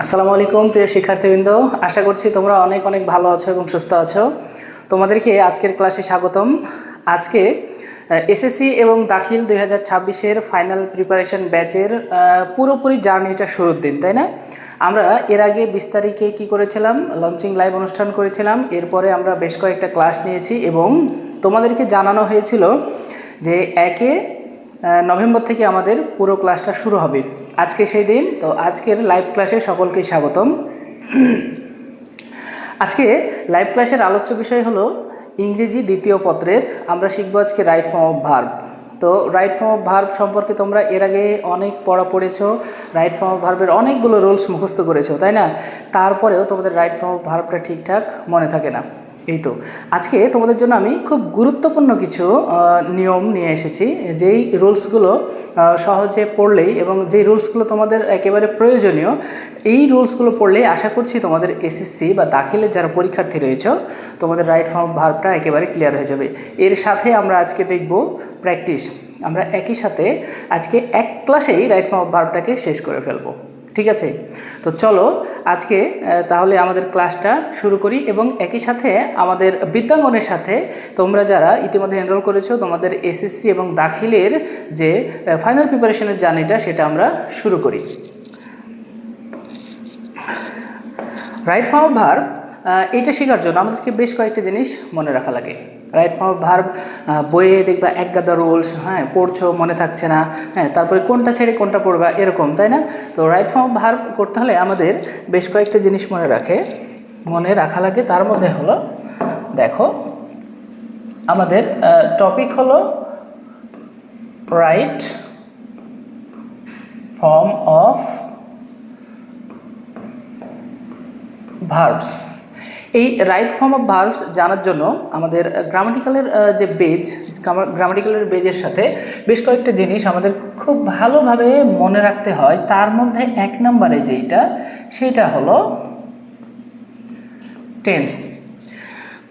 আসসালামু আলাইকুম প্রিয় শিক্ষার্থীবৃন্দ, আশা করছি তোমরা অনেক অনেক ভালো আছো এবং সুস্থ আছো। তোমাদেরকে আজকের ক্লাসে স্বাগতম। আজকে এসএসসি এবং দাখিল 2026-এর ফাইনাল প্রিপারেশন ব্যাচের পুরোপুরি জার্নিটা শুরুর দিন, তাই না? আমরা এর আগে 20 তারিখে কী করেছিলাম, লঞ্চিং লাইভ অনুষ্ঠান করেছিলাম। এরপরে আমরা বেশ কয়েকটা ক্লাস নিয়েছি এবং তোমাদেরকে জানানো হয়েছিল যে 1 নভেম্বর থেকে আমাদের পুরো ক্লাসটা শুরু হবে। আজকে সেই দিন। তো আজকের লাইভ ক্লাসে সকলকে স্বাগতম। আজকে লাইভ ক্লাসের আলোচ্য বিষয় হলো ইংরেজি দ্বিতীয় পত্রের আমরা শিখব আজকে রাইট ফর্ম অফ ভার্ব। তো রাইট ফর্ম অফ ভার্ব সম্পর্কে তোমরা এর আগে অনেক পড়া পড়েছো, রাইট ফর্ম অফ ভার্বের অনেকগুলো রুলস মুখস্থ করেছো, তাই না? তারপরেও তোমাদের রাইট ফর্ম অফ ভার্বটা ঠিকঠাক মনে থাকে না। এই তো আজকে তোমাদের জন্য আমি খুব গুরুত্বপূর্ণ কিছু নিয়ম নিয়ে এসেছি, যেই রুলসগুলো সহজে পড়লেই এবং যেই রুলসগুলো তোমাদের একেবারে প্রয়োজনীয়, এই রুলসগুলো পড়লেই আশা করছি তোমাদের এসএসসি বা দাখিলের যারা পরীক্ষার্থী রয়েছে তোমাদের রাইট ফর্ম ভার্বটা একেবারে ক্লিয়ার হয়ে যাবে। এর সাথে আমরা আজকে দেখব প্র্যাকটিস। আমরা একই সাথে আজকে এক ক্লাসেই রাইট ফর্ম ভার্বটাকে শেষ করে ফেলবো, ঠিক আছে? তো চলো আজকে তাহলে আমাদের ক্লাসটা শুরু করি এবং একই সাথে আমাদের বিদ্যাঙ্গনের সাথে তোমরা যারা ইতিমধ্যে এনরোল করেছো তোমাদের এসএসসি এবং দাখিলের যে ফাইনাল প্রিপারেশনের জার্নিটা সেটা আমরা শুরু করি। রাইট ফর্ম অফ ভার্ব এটা শেখার জন্য আমাদেরকে বেশ কয়েকটা জিনিস মনে রাখা লাগে। রাইট ফর্ম অফ ভার্ব বইয়ে দেখবা এক গাদা রুলস, পড়ছো মনে থাকছে না, তারপরে কোনটা ছেড়ে কোনটা পড়বা এরকম, তাই না? তো রাইট ফর্ম অফ ভার্ব করতে হলে আমাদের বেশ কয়েকটা জিনিস মনে রাখা লাগে। তার মধ্যে হলো, দেখো আমাদের টপিক হলো রাইট ফর্ম অফ ভার্বস। এই রাইট ফর্ম অফ ভার্বস জানার জন্য আমাদের গ্রামাটিক্যালের যে গ্রামাটিক্যালের বেজের সাথে বেশ কয়েকটা জিনিস আমাদের খুব ভালোভাবে মনে রাখতে হয়। তার মধ্যে 1 নম্বরে সেইটা হলো টেন্স।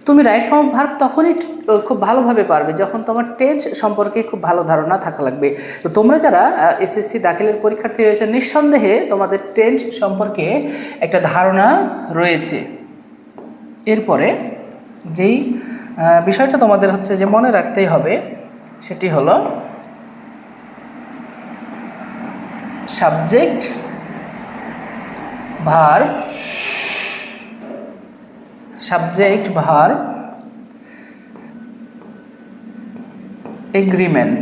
তুমি রাইট ফর্ম অফ ভার্ব তখনই খুব ভালোভাবে পারবে যখন তোমার টেন্স সম্পর্কে খুব ভালো ধারণা থাকা লাগবে। তো তোমরা যারা এসএসসি দাখিলের পরীক্ষার্থী রয়েছে, নিঃসন্দেহে তোমাদের টেন্স সম্পর্কে একটা ধারণা রয়েছে। এরপরে যেই বিষয়টা তোমাদের হচ্ছে যে মনে রাখতেই হবে সেটি হলো সাবজেক্ট ভার্ব এগ্রিমেন্ট।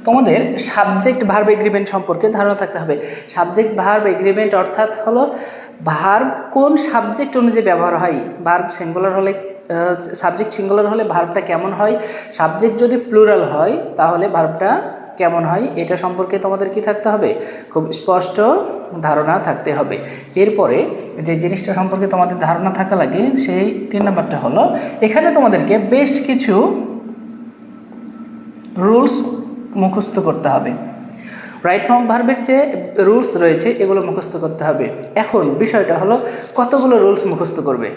তোমাদের সাবজেক্ট ভার্ব এগ্রিমেন্ট সম্পর্কে ধারণা থাকতে হবে। সাবজেক্ট ভার্ব এগ্রিমেন্ট অর্থাৎ হলো ভার্ব কোন সাবজেক্ট অনুযায়ী ব্যবহার হয়। ভার্ব সিঙ্গুলার হলে, সাবজেক্ট সিঙ্গুলার হলে ভার্বটা কেমন হয়, সাবজেক্ট যদি প্লুরাল হয় তাহলে ভার্বটা কেমন হয়, এটা সম্পর্কে তোমাদের কি থাকতে হবে, খুব স্পষ্ট ধারণা থাকতে হবে। এরপরে যে জিনিসটা সম্পর্কে তোমাদের ধারণা থাকা লাগে সেই 3 নম্বরটা হলো, এখানে তোমাদেরকে বেশ কিছু রুলস মুখস্থ করতে হবে। রাইট ফর্ম ভার্বের যে রুলস রয়েছে এগুলো মুখস্থ করতে হবে। এখন বিষয়টা হলো কতগুলো রুলস মুখস্থ করবে।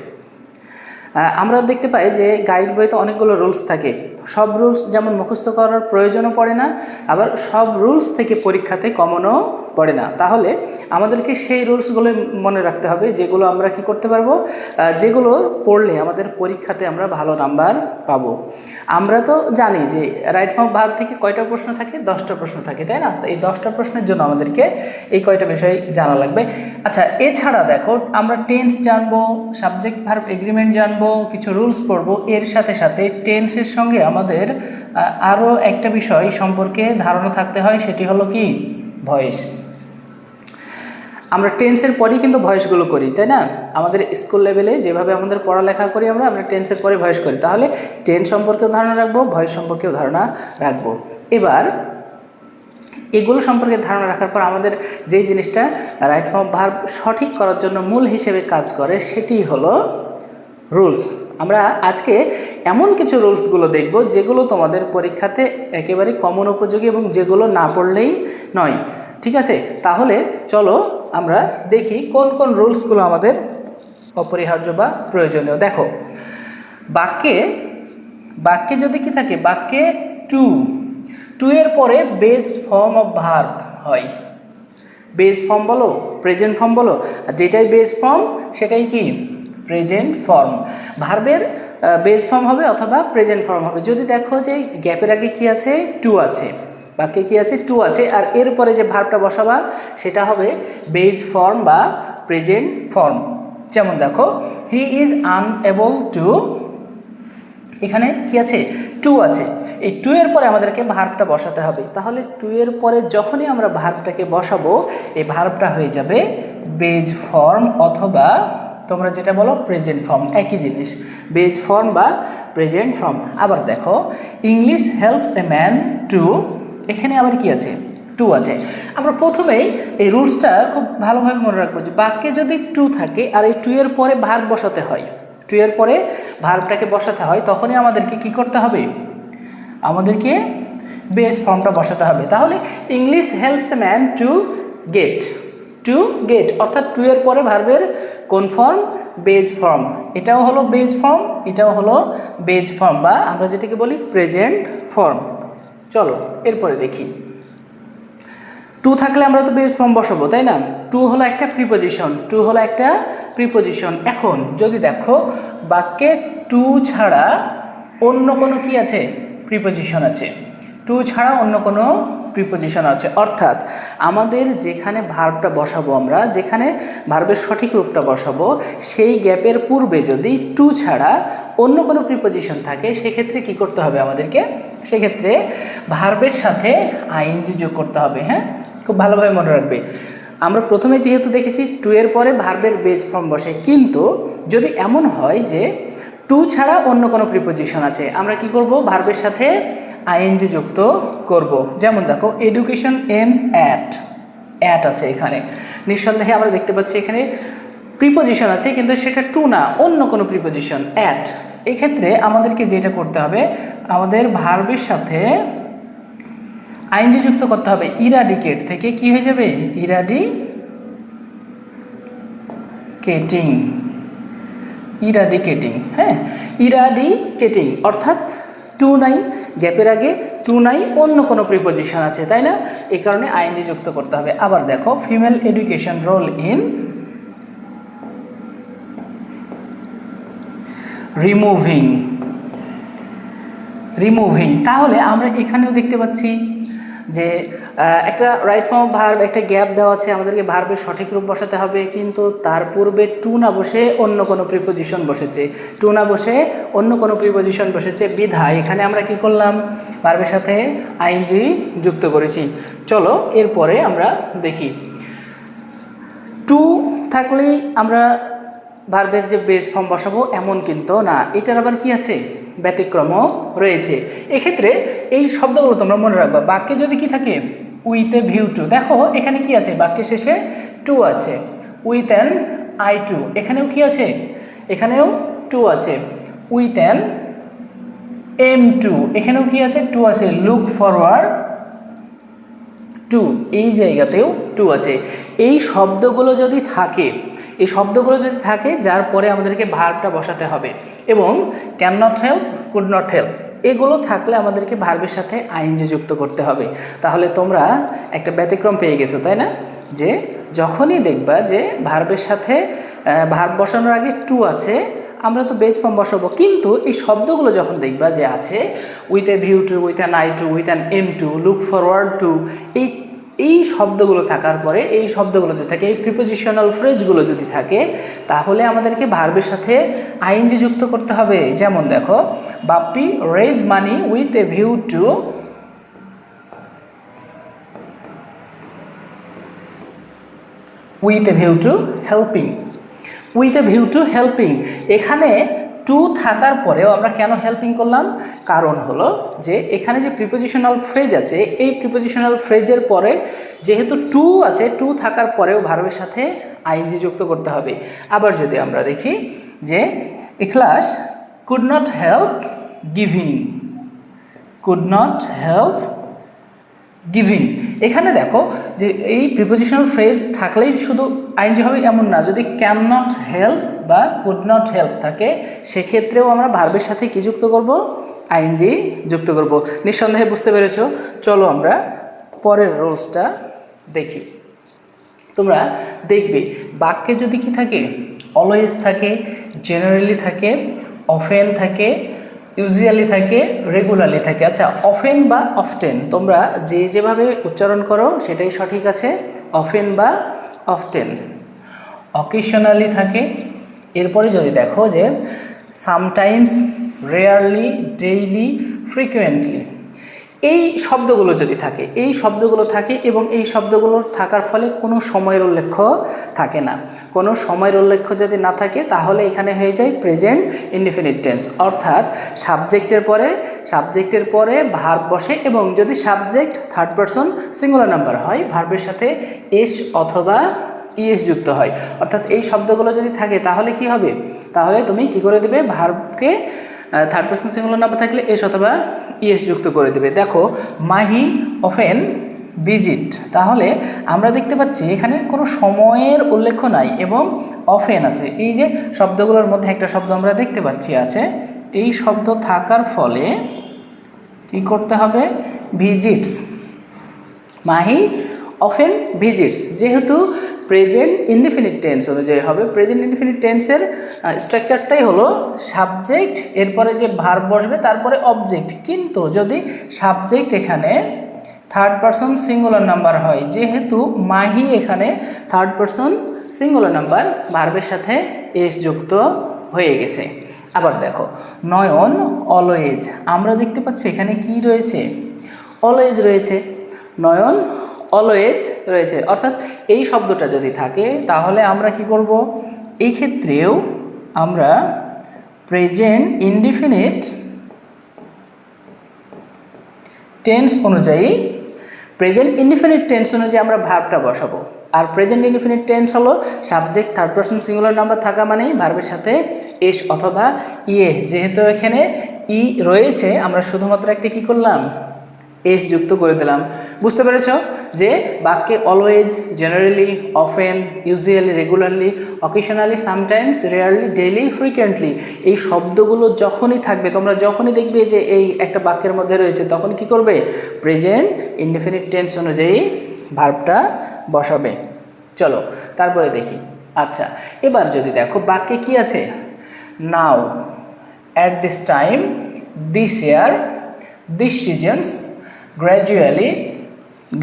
আমরা দেখতে পাই যে গাইড বইতে অনেকগুলো রুলস থাকে। সব রুলস যেমন মুখস্থ করার প্রয়োজনও পড়ে না, আবার সব রুলস থেকে পরীক্ষাতে কমনও পড়ে না। তাহলে আমাদেরকে সেই রুলসগুলো মনে রাখতে হবে যেগুলো আমরা কি করতে পারবো, যেগুলো পড়লে আমাদের পরীক্ষাতে আমরা ভালো নাম্বার পাবো। আমরা তো জানি যে রাইট ফর্ম ভার্ব থেকে কয়টা প্রশ্ন থাকে, 10টা প্রশ্ন থাকে, তাই না? এই 10টা প্রশ্নের জন্য আমাদেরকে এই কয়টা বিষয় জানা লাগবে। আচ্ছা, এছাড়া দেখো আমরা টেন্স জানবো, সাবজেক্ট ভার্ব এগ্রিমেন্ট জানবো, কিছু রুলস পড়বো। এর সাথে সাথে টেন্সের সঙ্গে আমাদের আরও একটা বিষয় সম্পর্কে ধারণা থাকতে হয়, সেটি হলো কি ভয়েস। আমরা টেন্সের পরেই কিন্তু ভয়েসগুলো করি, তাই না? আমাদের স্কুল লেভেলে যেভাবে আমাদের পড়ালেখা করি আমরা টেন্সের পরে ভয়েস করি। তাহলে টেন্স সম্পর্কেও ধারণা রাখবো, ভয়েস সম্পর্কেও ধারণা রাখবো। এবার এগুলো সম্পর্কে ধারণা রাখার পর আমাদের যেই জিনিসটা রাইট ফর্ম ভার্ব সঠিক করার জন্য মূল হিসেবে কাজ করে সেটি হলো রুলস। আমরা আজকে এমন কিছু রুলসগুলো দেখব যেগুলো তোমাদের পরীক্ষাতে একেবারে কমন উপযোগী এবং যেগুলো না পড়লেই নয়, ঠিক আছে? তাহলে চলো আমরা দেখি কোন কোন রুলসগুলো আমাদের অপরিহার্য বা প্রয়োজনীয়। দেখো, বাক্যে যদি কি থাকে, বাক্যে টু এর পরে বেস ফর্ম অফ ভার্ব হয়। বেজ ফর্ম বলো, প্রেজেন্ট ফর্ম বলো, আর যেটাই বেজ ফর্ম সেটাই কি প্রেজেন্ট ফর্ম। ভার্বের বেজ ফর্ম হবে অথবা প্রেজেন্ট ফর্ম হবে। যদি দেখো যে গ্যাপের আগে কি আছে, টু আছে, বাক্যে কি আছে, টু আছে, আর এরপরে যে ভার্বটা বসাবা সেটা হবে বেজ ফর্ম বা প্রেজেন্ট ফর্ম। যেমন দেখো হি ইজ আনএবল টু, এখানে কি আছে, টু আছে, এই টু এর পরে আমাদেরকে ভার্বটা বসাতে হবে। তাহলে টু এর পরে যখনই আমরা ভার্বটাকে বসাবো এই ভার্বটা হয়ে যাবে বেজ ফর্ম অথবা তোমরা যেটা বলো প্রেজেন্ট ফর্ম, একই জিনিস, বেজ ফর্ম বা প্রেজেন্ট ফর্ম। আবার দেখো English helps a man to, এখানে আবার কি আছে, টু আছে। আমরা প্রথমেই এই রুলসটা খুব ভালোভাবে মনে রাখবো যে বাক্যে যদি টু থাকে আর এই টু এর পরে ভার্ব বসাতে হয়, টু এর পরে ভার্বটাকে বসাতে হয়, তখনই আমাদেরকে কি করতে হবে, আমাদেরকে বেজ ফর্মটা বসাতে হবে। তাহলে English helps a man to get, to get অর্থাৎ টু এর পরে ভার্বের কোন ফর্ম, বেজ ফর্ম, এটাও হলো বেজ ফর্ম, এটাও হলো বেজ ফর্ম বা আমরা যেটাকে বলি প্রেজেন্ট ফর্ম। চলো এরপরে দেখি, টু থাকলে আমরা তো বেজ ফর্ম বসাবো, তাই না? টু হলো একটা প্রিপোজিশন, টু হলো একটা প্রিপোজিশন। এখন যদি দেখো বাক্যে টু ছাড়া অন্য কোনো কি আছে, প্রিপোজিশন আছে, টু ছাড়া অন্য কোনো প্রিপোজিশন আছে, অর্থাৎ আমাদের যেখানে ভার্বটা বসাবো, আমরা যেখানে ভার্বের সঠিক রূপটা বসাবো সেই গ্যাপের পূর্বে যদি টু ছাড়া অন্য কোনো প্রিপোজিশন থাকে সেক্ষেত্রে কি করতে হবে আমাদেরকে, সেক্ষেত্রে ভার্বের সাথে আইএনজি যোগ করতে হবে। হ্যাঁ, খুব ভালোভাবে মনে রাখবে। আমরা প্রথমে যেহেতু দেখেছি টু এর পরে ভার্বের বেজ ফর্ম বসে, কিন্তু যদি এমন হয় যে টু ছাড়া অন্য কোনো প্রিপোজিশন আছে, আমরা কি করব, ভার্বের সাথে আইএনজি যুক্ত করব। যেমন দেখো এডুকেশন এমস অ্যাট, অ্যাট আছে এখানে, নিঃসন্দেহে আমরা দেখতে পাচ্ছি এখানে প্রিপোজিশন আছে কিন্তু সেটা টু না, অন্য কোনো প্রিপোজিশন অ্যাট। এক্ষেত্রে আমাদেরকে যেটা করতে হবে, আমাদের ভার্বের সাথে আইএনজি যুক্ত করতে হবে। ইরাডিকেট থেকে কি হয়ে যাবে, ইরাডিকেটিং, ইরাডিকেটিং। হ্যাঁ, ইরাডিকেটিং অর্থাৎ টু নাই, গ্যাপের আগে টু নাই, অন্য কোনো প্রিপোজিশন আছে, তাই না? এই কারণে আইএনজি যুক্ত করতে হবে। আবার দেখো female education role in removing, removing. তাহলে আমরা এখানেও দেখতে পাচ্ছি যে একটা রাইট ফর্ম ভার্ব, একটা গ্যাপ দেওয়া আছে, আমাদেরকে ভার্বের সঠিক রূপ বসাতে হবে, কিন্তু তার পূর্বে টু না বসে অন্য কোনো প্রিপোজিশন বসেছে, টু না বসে অন্য কোনো প্রিপোজিশন বসেছে, বিধায় এখানে আমরা কি করলাম, ভার্বের সাথে আইএনজি যুক্ত করেছি। চলো এরপরে আমরা দেখি, টু থাকলেই আমরা ভার্বের যে বেজ ফর্ম বসাবো এমন কিন্তু না, এটার আবার কি আছে, ব্যতিক্রমও রয়েছে। এক্ষেত্রে এই শব্দগুলো তোমরা মনে রাখবা। বাক্যে যদি কি থাকে, উইথ এ ভিউ টু, দেখো এখানে কি আছে, বাক্যের শেষে টু আছে, উইথ অ্যান আই টু, এখানেও কি আছে, এখানেও টু আছে, উইথ অ্যান এম টু, এখানেও কি আছে, টু আছে, লুক ফরওয়ার্ড টু, এই জায়গাতেও টু আছে। এই শব্দগুলো যদি থাকে, এই শব্দগুলো যদি থাকে যার পরে আমাদেরকে ভার্বটা বসাতে হবে, এবং can not help, could not help, এগুলো থাকলে আমাদেরকে ভার্বের সাথে আইএনজি যুক্ত করতে হবে। তাহলে তোমরা একটা ব্যতিক্রম পেয়ে গেছো, তাই না? যে যখনই দেখবা যে ভার্বের সাথে ভার্ব বসানোর আগে টু আছে, আমরা তো বেজ ফর্ম বসাবো, কিন্তু এই শব্দগুলো যখন দেখবা যে আছে with a view to, with an eye to, with an aim to, look forward to, এই শব্দগুলো থাকার পরে, এই শব্দগুলো যদি থাকে, এই প্রিপোজিশনাল ফ্রেজগুলো যদি থাকে, তাহলে আমাদেরকে ভার্বের সাথে আইএনজি যুক্ত করতে হবে। যেমন দেখো Bappi raise money with a view to, with a view to helping, with a view to helping. এখানে টু থাকার পরেও আমরা কেন হেল্পিং করলাম, কারণ হলো যে এখানে যে প্রিপোজিশনাল ফ্রেজ আছে, এই প্রিপোজিশনাল ফ্রেজের পরে যেহেতু টু আছে, টু থাকার পরেও ভার্বের সাথে আইএনজি যুক্ত করতে হবে। আবার যদি আমরা দেখি যে ইখলাস could not help giving, could not help giving, এখানে দেখো যে এই প্রিপোজিশনাল ফ্রেজ থাকলেই শুধু আইএনজি হবে এমন না, যদি ক্যান নট হেল্প বা কুড নট হেল্প থাকে সেক্ষেত্রেও আমরা ভার্বের সাথে কি যুক্ত করব, আইএনজি যুক্ত করব। নিঃসন্দেহে বুঝতে পেরেছো। চলো আমরা পরের রুলসটা দেখি। তোমরা দেখবে বাক্যে যদি কি থাকে, অলওয়েজ থাকে, জেনারেলি থাকে, অফেন থাকে, ইউজুয়ালি থাকে, রেগুলারলি থাকে। আচ্ছা, অফেন বা অফটেন তোমরা যেভাবে উচ্চারণ করো সেটাই সঠিক আছে, অফেন বা অফটেন। অকেশনালি থাকে, এরপরে যদি দেখো যে সামটাইমস, রেয়ারলি, ডেইলি, ফ্রিকুয়েন্টলি, এই শব্দগুলো যদি থাকে, এই শব্দগুলো থাকে এবং এই শব্দগুলো থাকার ফলে কোনো সময়ের উল্লেখ থাকে না। কোনো সময়ের উল্লেখ যদি না থাকে তাহলে এখানে হয়ে যায় প্রেজেন্ট ইনডিফিনিট টেন্স, অর্থাৎ সাবজেক্টের পরে ভার্ব বসে এবং যদি subject third person singular number হয় ভার্বের সাথে এস অথবা ইএস যুক্ত হয়। অর্থাৎ এই শব্দগুলো যদি থাকে তাহলে কি হবে, তাহলে তুমি কি করে দেবে, ভার্বকে থার্ড পারসন সিঙ্গুলার নাম্বার থাকলে এস অথবা ইএস যুক্ত করে দেবে। দেখো মাহি অফেন ভিজিট, তাহলে আমরা দেখতে পাচ্ছি এখানে কোনো সময়ের উল্লেখ নাই এবং অফেন আছে। এই যে শব্দগুলোর মধ্যে একটা শব্দ আমরা দেখতে পাচ্ছি আছে, এই শব্দ থাকার ফলে কি করতে হবে, ভিজিটস, মাহি অফেন ভিজিটস, যেহেতু প্রেজেন্ট ইনডিফিনিট টেন্স অনুযায়ী হবে। প্রেজেন্ট ইনডিফিনিট টেন্সের স্ট্রাকচারটাই হলো সাবজেক্ট, এরপরে যে ভার্ব বসবে, তারপরে অবজেক্ট। কিন্তু যদি সাবজেক্ট এখানে থার্ড পারসন সিঙ্গুলার নাম্বার হয়, যেহেতু মাহি এখানে থার্ড পারসন সিঙ্গুলার নাম্বার, ভার্বের সাথে এস যুক্ত হয়ে গেছে। আবার দেখো নয়ন অলওয়েজ, আমরা দেখতে পাচ্ছি এখানে কি রয়েছে, অলওয়েজ রয়েছে, নয়ন অলওয়েজ রয়েছে। অর্থাৎ এই শব্দটা যদি থাকে তাহলে আমরা কি করব, এই ক্ষেত্রেও আমরা প্রেজেন্ট ইনডিফিনিট টেন্স অনুযায়ী আমরা ভার্বটা বসাবো। আর প্রেজেন্ট ইনডিফিনিট টেন্স হলো subject third person singular number থাকা মানেই ভার্বের সাথে এস অথবা ইএস, যেহেতু এখানে ই রয়েছে আমরা শুধুমাত্র একটা কি করলাম, এস যুক্ত করে দিলাম। বুঝতে পেরেছ যে বাক্যে always, generally, often, usually, regularly, occasionally, sometimes, rarely, daily, frequently, এই শব্দগুলো যখনই থাকবে, তোমরা যখনই দেখবে যে এই একটা বাক্যের মধ্যে রয়েছে, তখন কি করবে, প্রেজেন্ট ইনডিফিনিট টেন্স অনুযায়ী ভার্বটা বসাবে। চলো তারপরে দেখি। আচ্ছা, এবার যদি দেখো বাক্যে কি আছে, now, at this time, this year, this seasons,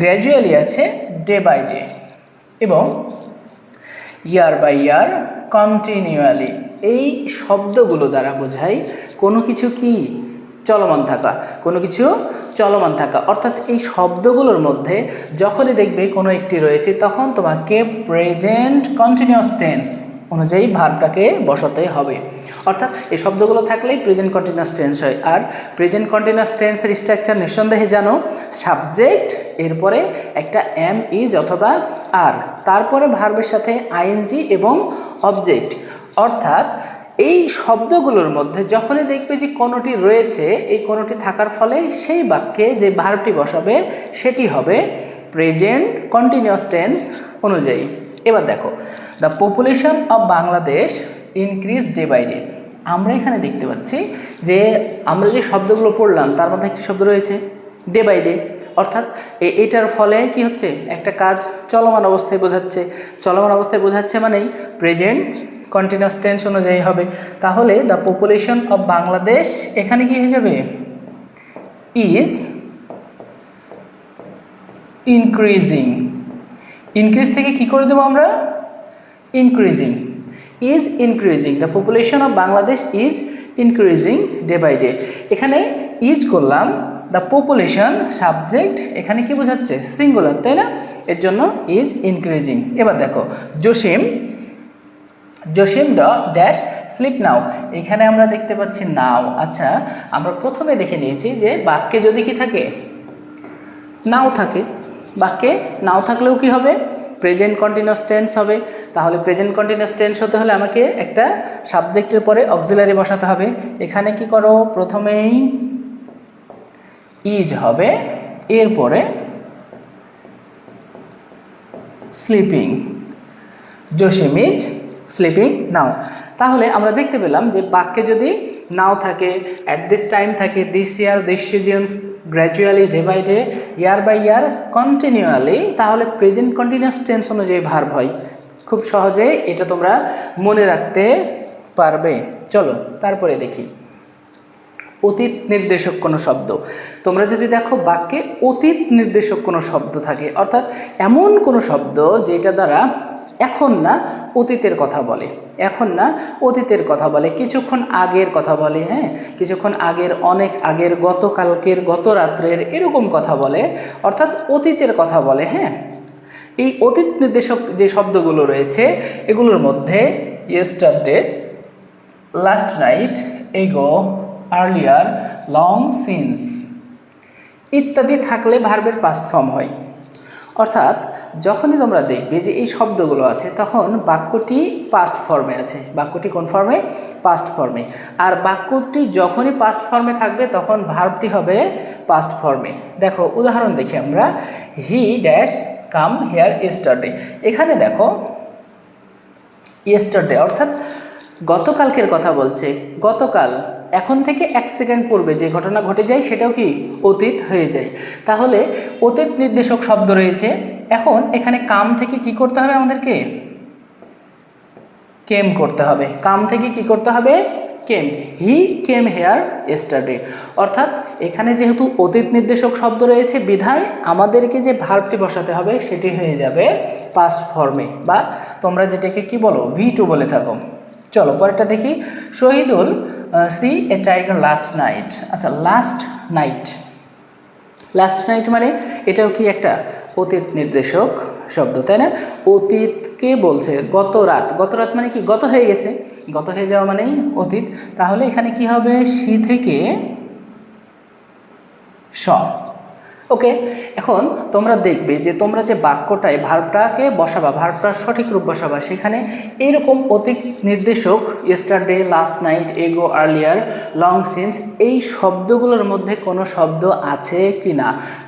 gradually আছে, ডে বাই ডে, এবং ইয়ার বাই ইয়ার, কন্টিনিউয়ালি। এই শব্দগুলো দ্বারা বোঝায় কোনো কিছু কি চলমান থাকা, কোনো কিছু চলমান থাকা। অর্থাৎ এই শব্দগুলোর মধ্যে যখনই দেখবে কোনো একটি রয়েছে তখন তোমাকে প্রেজেন্ট কন্টিনিউয়াস টেন্স অনুযায়ী ভার্বটাকে বসাতে হবে। অর্থাৎ এই শব্দগুলো থাকলেই প্রেজেন্ট কন্টিনিউয়াস টেন্স হয়। আর প্রেজেন্ট কন্টিনিউয়াস টেন্সের স্ট্রাকচার নিঃসন্দেহে জানো, সাবজেক্ট, এরপরে একটা এম, ইজ অথবা আর, তারপরে ভার্বের সাথে আইএনজি এবং অবজেক্ট। অর্থাৎ এই শব্দগুলোর মধ্যে যখনই দেখবে যে কোনোটি রয়েছে, এই কোনোটি থাকার ফলে সেই বাক্যে যে ভার্বটি বসাবে সেটি হবে প্রেজেন্ট কন্টিনিউয়াস টেন্স অনুযায়ী। এবার দেখো, the population of Bangladesh increase day by day. আমরা এখানে দেখতে পাচ্ছি যে আমরা যে শব্দগুলো পড়লাম তার মধ্যে একটি শব্দ রয়েছে ডে বাই ডে, অর্থাৎ এটার ফলে কি হচ্ছে, একটা কাজ চলমান অবস্থায় বোঝাচ্ছে। চলমান অবস্থায় বোঝাচ্ছে মানেই প্রেজেন্ট কন্টিনিউয়াস টেন্স অনুযায়ী হবে। তাহলে দ্য পপুলেশন অফ বাংলাদেশ এখানে কি হয়ে যাবে, ইজ ইনক্রিজিং। ইনক্রিজ থেকে কি করে দেবো আমরা, increasing, is increasing, the population of Bangladesh is increasing day by day. এখানে ইজ করলাম, দ্য পপুলেশন সাবজেক্ট, এখানে কি বোঝাচ্ছে, সিঙ্গুলার, তাই না, এর জন্য ইজ ইনক্রিজিং। এবার দেখো জসিম ড্যাশ স্লিপ নাও, এখানে আমরা দেখতে পাচ্ছি নাও। আচ্ছা, আমরা প্রথমে দেখে নিয়েছি যে বাক্যে যদি কি থাকে, নাও থাকে, বাক্যে নাও থাকলেও কি হবে, প্রেজেন্ট কন্টিনিউয়াস টেন্স হবে। তাহলে প্রেজেন্ট কন্টিনিউয়াস টেন্স হতে হলে আমাকে একটা সাবজেক্টের পরে অক্সিলারি বসাতে হবে। এখানে কি করো, প্রথমেই ইজ হবে, এরপরে sleeping, Jasim is sleeping now. তাহলে আমরা দেখতে পেলাম যে বাক্যে যদি নাও থাকে, অ্যাট দিস টাইম থাকে, this year, this seasons, gradually, day by day, year by year, continually, তাহলে প্রেজেন্ট কন্টিনিউয়াস টেন্স অনুযায়ী ভার্ব হয়। খুব সহজে এটা তোমরা মনে রাখতে পারবে। চলো তারপরে দেখি অতীত নির্দেশক কোনো শব্দ। তোমরা যদি দেখো বাক্যে অতীত নির্দেশক কোনো শব্দ থাকে, অর্থাৎ এমন কোনো শব্দ যেটা দ্বারা এখন না অতীতের কথা বলে, এখন না অতীতের কথা বলে, কিছুক্ষণ আগের কথা বলে, হ্যাঁ, কিছুক্ষণ আগের, অনেক আগের, গতকালকের, গত রাত্রের, এরকম কথা বলে, অর্থাৎ অতীতের কথা বলে। হ্যাঁ, এই অতীত নির্দেশক যে শব্দগুলো রয়েছে এগুলোর মধ্যে ইয়েস্টারডে, লাস্ট নাইট, এগো, আর্লিয়ার, লং সিন্স ইত্যাদি থাকলে ভার্বের পাস্ট ফর্ম হয়। অর্থাৎ যখনই তোমরা দেখবে যে এই শব্দগুলো আছে তখন বাক্যটি পাস্ট ফর্মে আছে, বাক্যটি কোন ফর্মে? পাস্ট ফর্মে। আর বাক্যটি যখনই পাস্ট ফর্মে থাকবে তখন ভার্বটি হবে পাস্ট ফর্মে। দেখো উদাহরণ দেখি আমরা, he dash come here yesterday. এখানে দেখো ইয়েস্টারডে অর্থাৎ গতকালকের কথা বলছে, গতকাল, এখন থেকে 1 সেকেন্ড পূর্বে যে ঘটনা ঘটে যায় সেটাও কি অতীত হয়ে যায়। তাহলে অতীত নির্দেশক শব্দ রয়েছে। এখন এখানে কাম থেকে কি করতে হবে আমাদেরকে? কেম করতে হবে। কাম থেকে কি করতে হবে? কেম। হি কেম হেয়ার ইয়েস্টারডে। অর্থাৎ এখানে যেহেতু অতীত নির্দেশক শব্দ রয়েছে বিধায় আমাদেরকে যে ভার্বটি বসাতে হবে সেটি হয়ে যাবে পাস্ট ফর্মে, বা তোমরা যেটাকে কি বলো V2 বলে থাকো। চলো পরেরটা দেখি, Shahidul see a tiger last night. আচ্ছা, লাস্ট নাইট, লাস্ট নাইট মানে এটাও কি একটা অতীত নির্দেশক শব্দ, তাই না? অতীতকে বলছে, গত রাত, গত রাত মানে কি গত হয়ে গেছে, গত হয়ে যাওয়া মানেই অতীত। তাহলে এখানে কি হবে? সি থেকে স। ওকে, এখন তোমরা দেখবে যে তোমরা যে বাক্যটায় ভার্বটাকে বসাবা, ভার্বটার সঠিক রূপ বসাবা, সেখানে এইরকম অতীত নির্দেশক ইয়েস্টারডে, লাস্ট নাইট, এগো, আর্লিয়ার, লং সিন্স এই শব্দগুলোর মধ্যে কোনো শব্দ আছে কি না।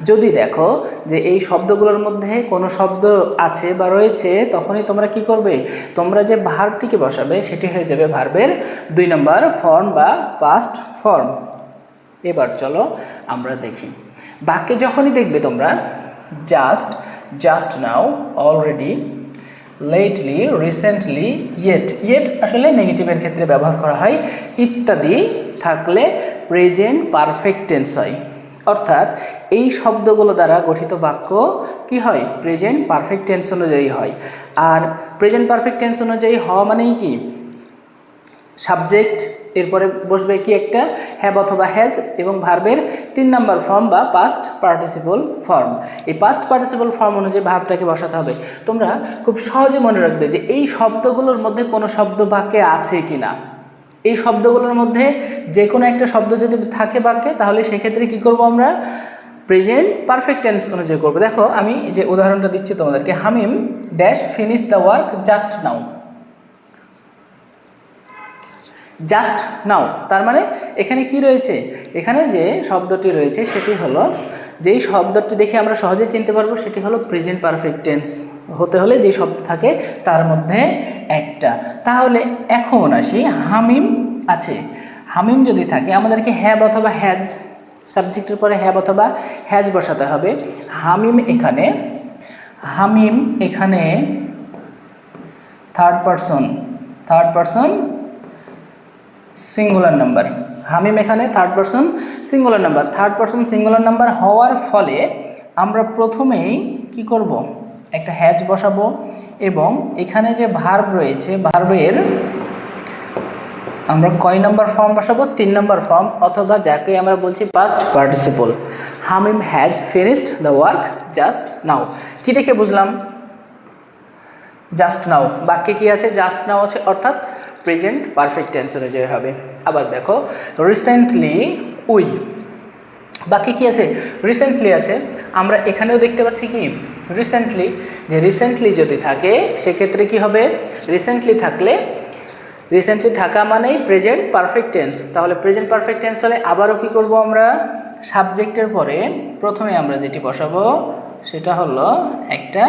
যদি দেখো যে এই শব্দগুলোর মধ্যে কোনো শব্দ আছে বা রয়েছে, তখনই তোমরা কি করবে? তোমরা যে ভার্বটিকে বসাবে সেটি হয়ে যাবে ভার্বের 2 নম্বর ফর্ম বা পাস্ট ফর্ম। এবার চলো আমরা দেখি বাক্যে যখনই দেখবে তোমরা just, just now, already, lately, recently, yet, yet আসলে নেগেটিভের ক্ষেত্রে ব্যবহার করা হয়, ইত্যাদি থাকলে প্রেজেন্ট পারফেক্ট টেন্স হয়। অর্থাৎ এই শব্দগুলো দ্বারা গঠিত বাক্য কি হয়? প্রেজেন্ট পারফেক্ট টেন্স অনুযায়ী হয়। আর প্রেজেন্ট পারফেক্ট টেন্স অনুযায়ী হওয়া মানেই কি? সাবজেক্ট, এরপরে বসবে কি একটা হ্যাভ অথবা হ্যাজ, এবং ভার্বের 3 নম্বর ফর্ম বা পাস্ট পার্টিসিপল ফর্ম। এই পাস্ট পার্টিসিপল ফর্ম অনুযায়ী ভার্বটাকে বসাতে হবে। তোমরা খুব সহজে মনে রাখবে যে এই শব্দগুলোর মধ্যে কোনো শব্দ বাক্যে আছে কিনা। এই শব্দগুলোর মধ্যে যে কোনো একটা শব্দ যদি থাকে বাক্যে, তাহলে সেক্ষেত্রে কি করব আমরা? প্রেজেন্ট পারফেক্ট টেন্স অনুযায়ী করবো। দেখো আমি যে উদাহরণটা দিচ্ছি তোমাদেরকে, Hamim dash finish the work just now. Just now তার মানে এখানে কি রয়েছে? এখানে যে শব্দটি রয়েছে সেটি হলো, যেই শব্দটি দেখে আমরা সহজে চিনতে পারবো সেটি হলো প্রেজেন্ট পারফেক্ট টেন্স হতে হলে যে শব্দ থাকে তার মধ্যে একটা। তাহলে এখন আসি, হামিম আছে, হামিম যদি থাকে আমাদেরকে হ্যাভ অথবা হ্যাজ, সাবজেক্টের পরে হ্যাভ অথবা হ্যাজ বসাতে হবে। হামিম এখানে, হামিম এখানে থার্ড পারসন সিঙ্গুলার নাম্বার। হামিম এখানে third person singular number. Third person singular number হওয়ার ফলে আমরা প্রথমেই কি করব? একটা হ্যাজ বসাবো, এবং এখানে যে ভার্ব রয়েছে ভার্বের আমরা কয় নাম্বার ফর্ম বসাবো? 3 নম্বর ফর্ম, অথবা যাকে আমরা বলছি past participle. Hamim has finished the work just নাও। কি দেখে বুঝলাম? জাস্ট নাও বাক্যে কি আছে? জাস্ট নাও আছে, অর্থাৎ প্রেজেন্ট পারফেক্ট টেন্স অনুযায়ী হবে। আবার দেখো রিসেন্টলি উই, বাক্যে কি আছে? রিসেন্টলি আছে। আমরা এখানেও দেখতে পাচ্ছি কি রিসেন্টলি, যে রিসেন্টলি যদি থাকে সেক্ষেত্রে কি হবে? রিসেন্টলি থাকলে, রিসেন্টলি থাকা মানেই প্রেজেন্ট পারফেক্ট টেন্স। তাহলে প্রেজেন্ট পারফেক্ট টেন্স হলে আবারও কি করব আমরা? সাবজেক্টের পরে প্রথমে আমরা যেটি বসাবো সেটা হলো একটা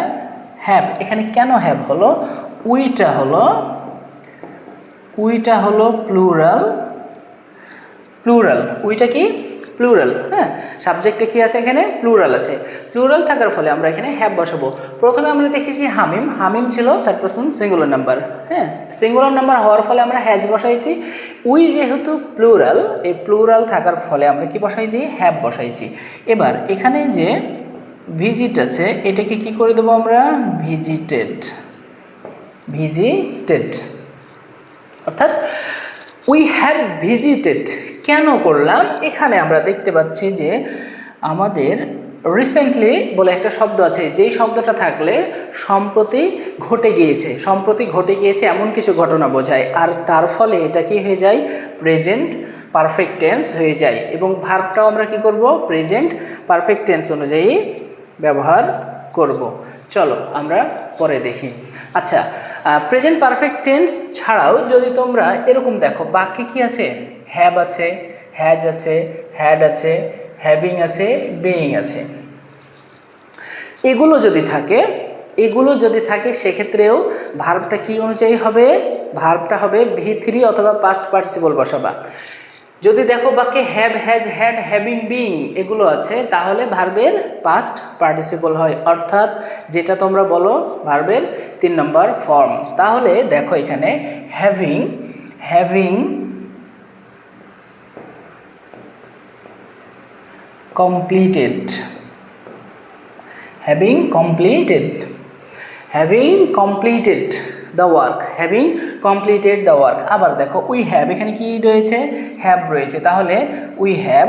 হ্যাভ। এখানে কেন হ্যাভ হলো? উইটা হলো প্লুরাল প্লুরাল, উইটা কি প্লুরাল, হ্যাঁ সাবজেক্টে কি আছে এখানে প্লুরাল আছে, প্লুরাল থাকার ফলে আমরা এখানে হ্যাভ বসাবো। প্রথমে আমরা দেখেছি হামিম, হামিম ছিল তার পার্সন সিঙ্গুলার নাম্বার, হ্যাঁ সিঙ্গুলার নাম্বার হওয়ার ফলে আমরা হ্যাজ বসাইছি। উই যেহেতু প্লুরাল, এই প্লুরাল থাকার ফলে আমরা কি বসাইছি হ্যাভ বসাইছি। এবার এখানে যে ভিজিট আছে এটাকে কি করে দেবো আমরা ভিজিটেড, ভিজিটেড অর্থাৎ উই হ্যাভ ভিজিটেড। কেন করলাম, এখানে আমরা দেখতে পাচ্ছি যে আমাদের রিসেন্টলি বলে একটা শব্দ আছে, যেই শব্দটা থাকলে সম্প্রতি ঘটে গিয়েছে, সম্প্রতি ঘটে গিয়েছে এমন কিছু ঘটনা বোঝায়, আর তার ফলে এটা কি হয়ে যায় প্রেজেন্ট পারফেক্ট টেন্স হয়ে যায়, এবং ভার্বটাও আমরা কি করব প্রেজেন্ট পারফেক্ট টেন্স অনুযায়ী ব্যবহার করব। চলো আমরা পরে দেখি। আচ্ছা, প্রেজেন্ট পারফেক্ট টেন্স ছাড়াও যদি তোমরা এরকম দেখো বাক্যে কি আছে, হ্যাভ আছে, হ্যাজ আছে, হ্যাড আছে, হ্যাভিং আছে, বিইং আছে, এগুলো যদি থাকে সেক্ষেত্রেও ভার্বটা কি অনুযায়ী হবে, ভার্বটা হবে V3 অথবা পাস্ট পার্টিসিপল বসাবা। যদি দেখো বাক্যে have, has, had, having, being এগুলো আছে তাহলে ভার্বের পাস্ট পার্টিসিপল হয়, অর্থাৎ যেটা তোমরা বলো ভার্বের 3 নম্বর ফর্ম। তাহলে দেখো এখানে having, having completed, having completed, having completed the work, having completed the work। আবার দেখো উই হ্যাভ, এখানে কি রয়েছে হ্যাভ রয়েছে, তাহলে উই হ্যাভ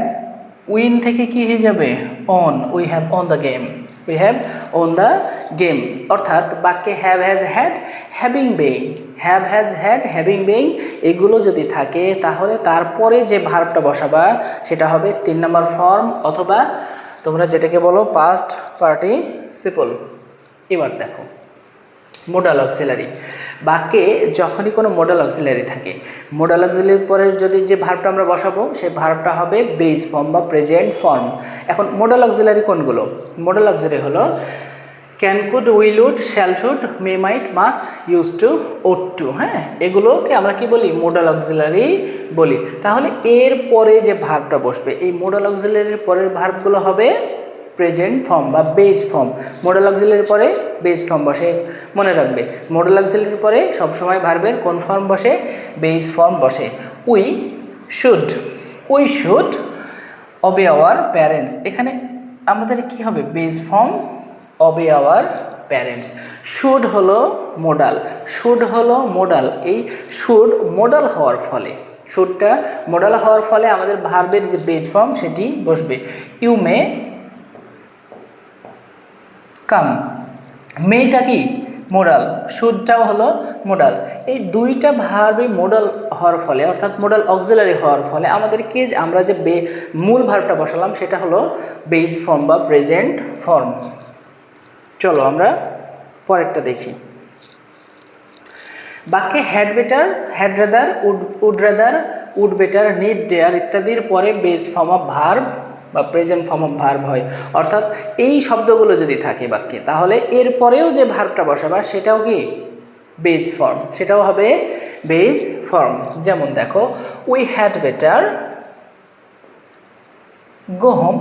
উইন থেকে কি হয়ে যাবে on, we have on the game, we have on the game. অর্থাৎ বাক্যে have, has, had, having, being, have, has, had, having, being এগুলো যদি থাকে তাহলে তারপরে যে ভার্বটা বসাবা সেটা হবে 3 নম্বর ফর্ম অথবা তোমরা যেটাকে বলো পাস্ট পার্টিসিপল। এবার দেখো মোডাল অক্সিলারি, বাক্যে যখনই কোনো মোডাল অক্সিলারি থাকে, মোডাল অক্সিলারির পরে যদি যে ভার্বটা আমরা বসাবো সেই ভার্বটা হবে বেজ ফর্ম বা প্রেজেন্ট ফর্ম। এখন মোডাল অক্সিলারি কোনগুলো, মোডাল অক্সিলারি হলো can, could, will, would, shall, should, may, might, must, use to, ought to, হ্যাঁ এগুলোকে আমরা কি বলি মোডাল অক্সিলারি বলি। তাহলে এর পরে যে ভার্বটা বসবে এই মোডাল অক্সিলারির পরের ভার্বগুলো হবে প্রেজেন্ট ফর্ম বা বেজ ফর্ম। মোডাল অক্সিলারির পরে বেজ ফর্ম বসে, মনে রাখবে মোডাল অক্সিলারির পরে সবসময় ভার্বের কোন ফর্ম বসে বেজ ফর্ম বসে। We should, we should obey our parents, এখানে আমাদের কি হবে base form obey our parents. Should হলো মোডাল, শুড হলো মোডাল, এই শুড মোডাল হওয়ার ফলে, শুডটা মোডাল হওয়ার ফলে আমাদের ভার্বের যে বেজ ফর্ম সেটি বসবে। ইউ মে কাম, মেটা কি মোডাল, শুডটাও হলো মোডাল, এই দুইটা ভার্বই মোডাল হওয়ার ফলে অর্থাৎ মোডাল অক্সিলারি হওয়ার ফলে আমাদেরকে আমরা যে মূল ভার্বটা বসালাম সেটা হলো বেজ ফর্ম বা প্রেজেন্ট ফর্ম। চলো আমরা পরেরটা দেখি। বাক্যে had better, had rather, would rather, would better, need, dare ইত্যাদির পরে বেজ ফর্ম অফ ভার্ব বা প্রেজেন্ট ফর্ম অফ ভার্ব হয়। অর্থাৎ এই শব্দগুলো যদি থাকে বাক্যে তাহলে এর পরেও যে ভার্বটা বসাবা সেটাও কি বেজ ফর্ম, সেটাও হবে বেজ ফর্ম। যেমন দেখো we had better go home,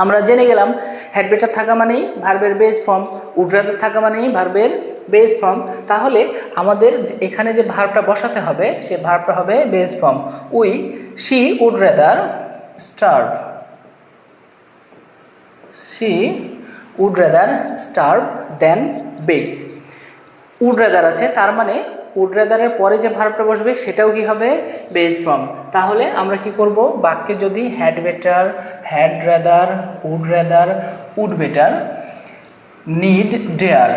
আমরা জেনে গেলাম হ্যাড বেটার থাকা মানেই ভার্বের বেজ ফর্ম, উড রাদার থাকা মানেই ভার্বের বেজ ফর্ম। তাহলে আমাদের এখানে যে ভার্বটা বসাতে হবে সে ভার্বটা হবে base form. We, she would rather starve, she would rather starve then beg. Would rather আছে তার মানে উড রাদারের পরে যে ভার্বটা বসবে সেটাও কি হবে বেজ ফর্ম। তাহলে আমরা কি করব বাক্যে যদি had better, had rather, would better, need, dare,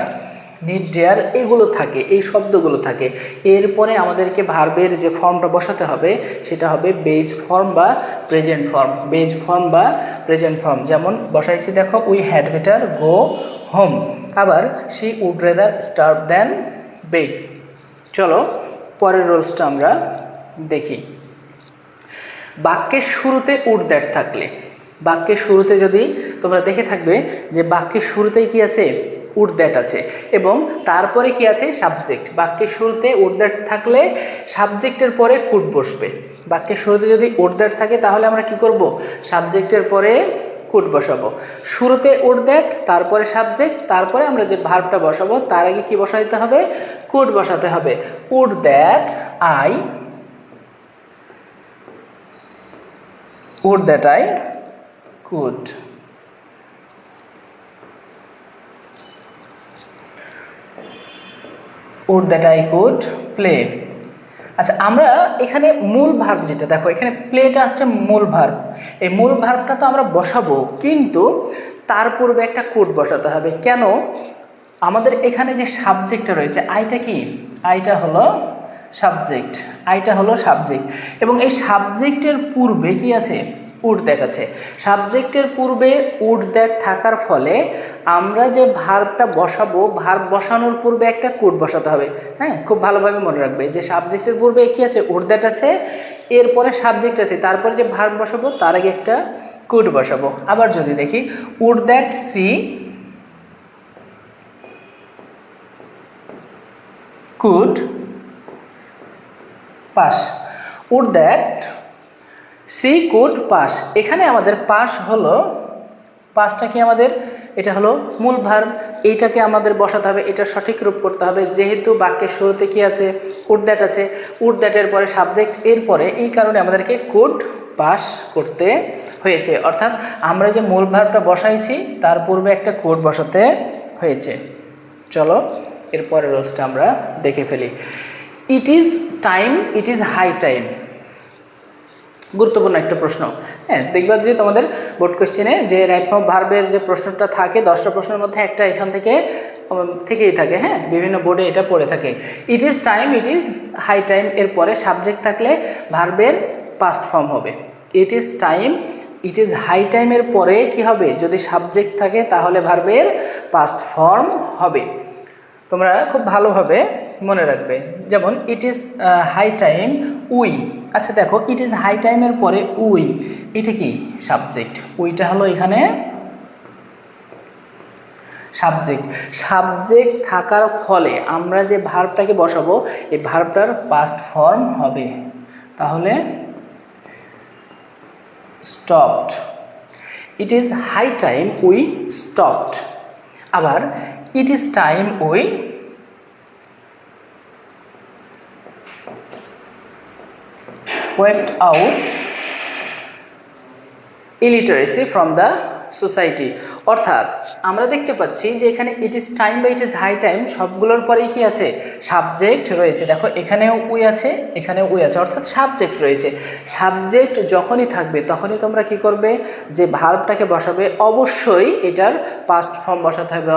need, dare এগুলো থাকে, এই শব্দগুলো থাকে, এরপরে আমাদেরকে ভার্বের যে ফর্মটা বসাতে হবে সেটা হবে বেজ ফর্ম বা প্রেজেন্ট ফর্ম, বেজ ফর্ম বা প্রেজেন্ট ফর্ম। যেমন বসাইছি দেখো we had better go home, আবার she would rather starve then বেগ। চলো পরের রুলসটা আমরা দেখি। বাক্যের শুরুতে উড দ্যাট থাকলে, বাক্যের শুরুতে যদি তোমরা দেখে থাকবে যে বাক্যের শুরুতেই কি আছে উড দ্যাট আছে এবং তারপরে কি আছে সাবজেক্ট। বাক্যের শুরুতে উড দ্যাট থাকলে সাবজেক্টের পরে কুড বসবে। বাক্যের শুরুতে যদি উড দ্যাট থাকে তাহলে আমরা কি করব, সাবজেক্টের পরে কুড বসাবো। শুরুতে উড দ্যাট, তারপরে সাবজেক্ট, তারপরে আমরা যে ভার্বটা বসাবো তার আগে কি বসাইতে হবে, কুড বসাতে হবে। Would that I, would that I could, would that I could play। আচ্ছা, আমরা এখানে মূল ভার্ব যেটা দেখো, এখানে প্লেটা হচ্ছে মূল ভার্ব। এই মূল ভার্বটা তো আমরা বসাবো, কিন্তু তার পূর্বে একটা কোড বসাতে হবে। কেন? আমাদের এখানে যে সাবজেক্টটা রয়েছে, আইটা কি, আইটা হলো সাবজেক্ট, আইটা হলো সাবজেক্ট এবং এই সাবজেক্টের পূর্বে কি আছে, উড দ্যাট আছে। সাবজেক্টের পূর্বে উড দ্যাট থাকার ফলে আমরা যে ভার্বটা বসাবো, ভার্ব বসানোর পূর্বে একটা কোড বসাতে হবে। হ্যাঁ, খুব ভালোভাবে মনে রাখবে যে সাবজেক্টের পূর্বে কি আছে, উড দ্যাট আছে, এরপরে সাবজেক্ট আছে, তারপরে যে ভার্ব বসাবো তার আগে একটা কোড বসাবো। আবার যদি দেখি, would that she could pass, would that she could pass. এখানে আমাদের পাস হলো, পাসটা কি আমাদের, এটা হলো মূল ভার্ব, এইটাকে আমাদের বসাতে হবে, এটা সঠিক রূপ করতে হবে। যেহেতু বাক্যের শুরুতে কি আছে, উড দ্যাট আছে, উড দ্যাটের পরে সাবজেক্ট, এরপরে এই কারণে আমাদেরকে কুড পাস করতে হয়েছে। অর্থাৎ আমরা যে মূল ভার্বটা বসাইছি তার পূর্বে একটা কোড বসাতে হয়েছে। চলো এরপরে রোজটা আমরা দেখে ফেলি। It is time, it is high time. গুরুত্বপূর্ণ একটা প্রশ্ন। হ্যাঁ, দেখবা যে তোমাদের বোর্ড কোশ্চেনে যে রাইট ফর্ম ভার্বের যে প্রশ্নটা থাকে, 10টা প্রশ্নের মধ্যে একটা এখান থেকেই থাকে। হ্যাঁ, বিভিন্ন বোর্ডে এটা পড়ে থাকে। It is time, it is high time, এরপরে সাবজেক্ট থাকলে ভার্বের পাস্ট ফর্ম হবে। It is time, it is high টাইমের পরে কি হবে, যদি সাবজেক্ট থাকে তাহলে ভার্বের পাস্ট ফর্ম হবে। তোমরা খুব ভালোভাবে মনে রাখবে। যেমন it is high time we. আচ্ছা দেখো, ইট ইজ হাই টাইমের পরে উই, এটা কি সাবজেক্ট, উইটা হলো এখানে সাবজেক্ট। সাবজেক্ট থাকার ফলে আমরা যে ভার্বটাকে বসাবো এই ভার্বটার পাস্ট ফর্ম হবে। তাহলে stopped, it is high time we stopped. আবার it is time we wiped out illiteracy from the society। অর্থাৎ আমরা দেখতে পাচ্ছি যে এখানে ইট ইজ টাইম বা ইট ইজ হাই টাইম সবগুলোর পরেই কি আছে, সাবজেক্ট রয়েছে। দেখো এখানেও উই আছে, এখানেও উই আছে, অর্থাৎ সাবজেক্ট রয়েছে। সাবজেক্ট যখনই থাকবে তখনই তোমরা কি করবে, যে ভার্বটাকে বসাবে অবশ্যই এটার পাস্ট ফর্ম বসাতে হবে,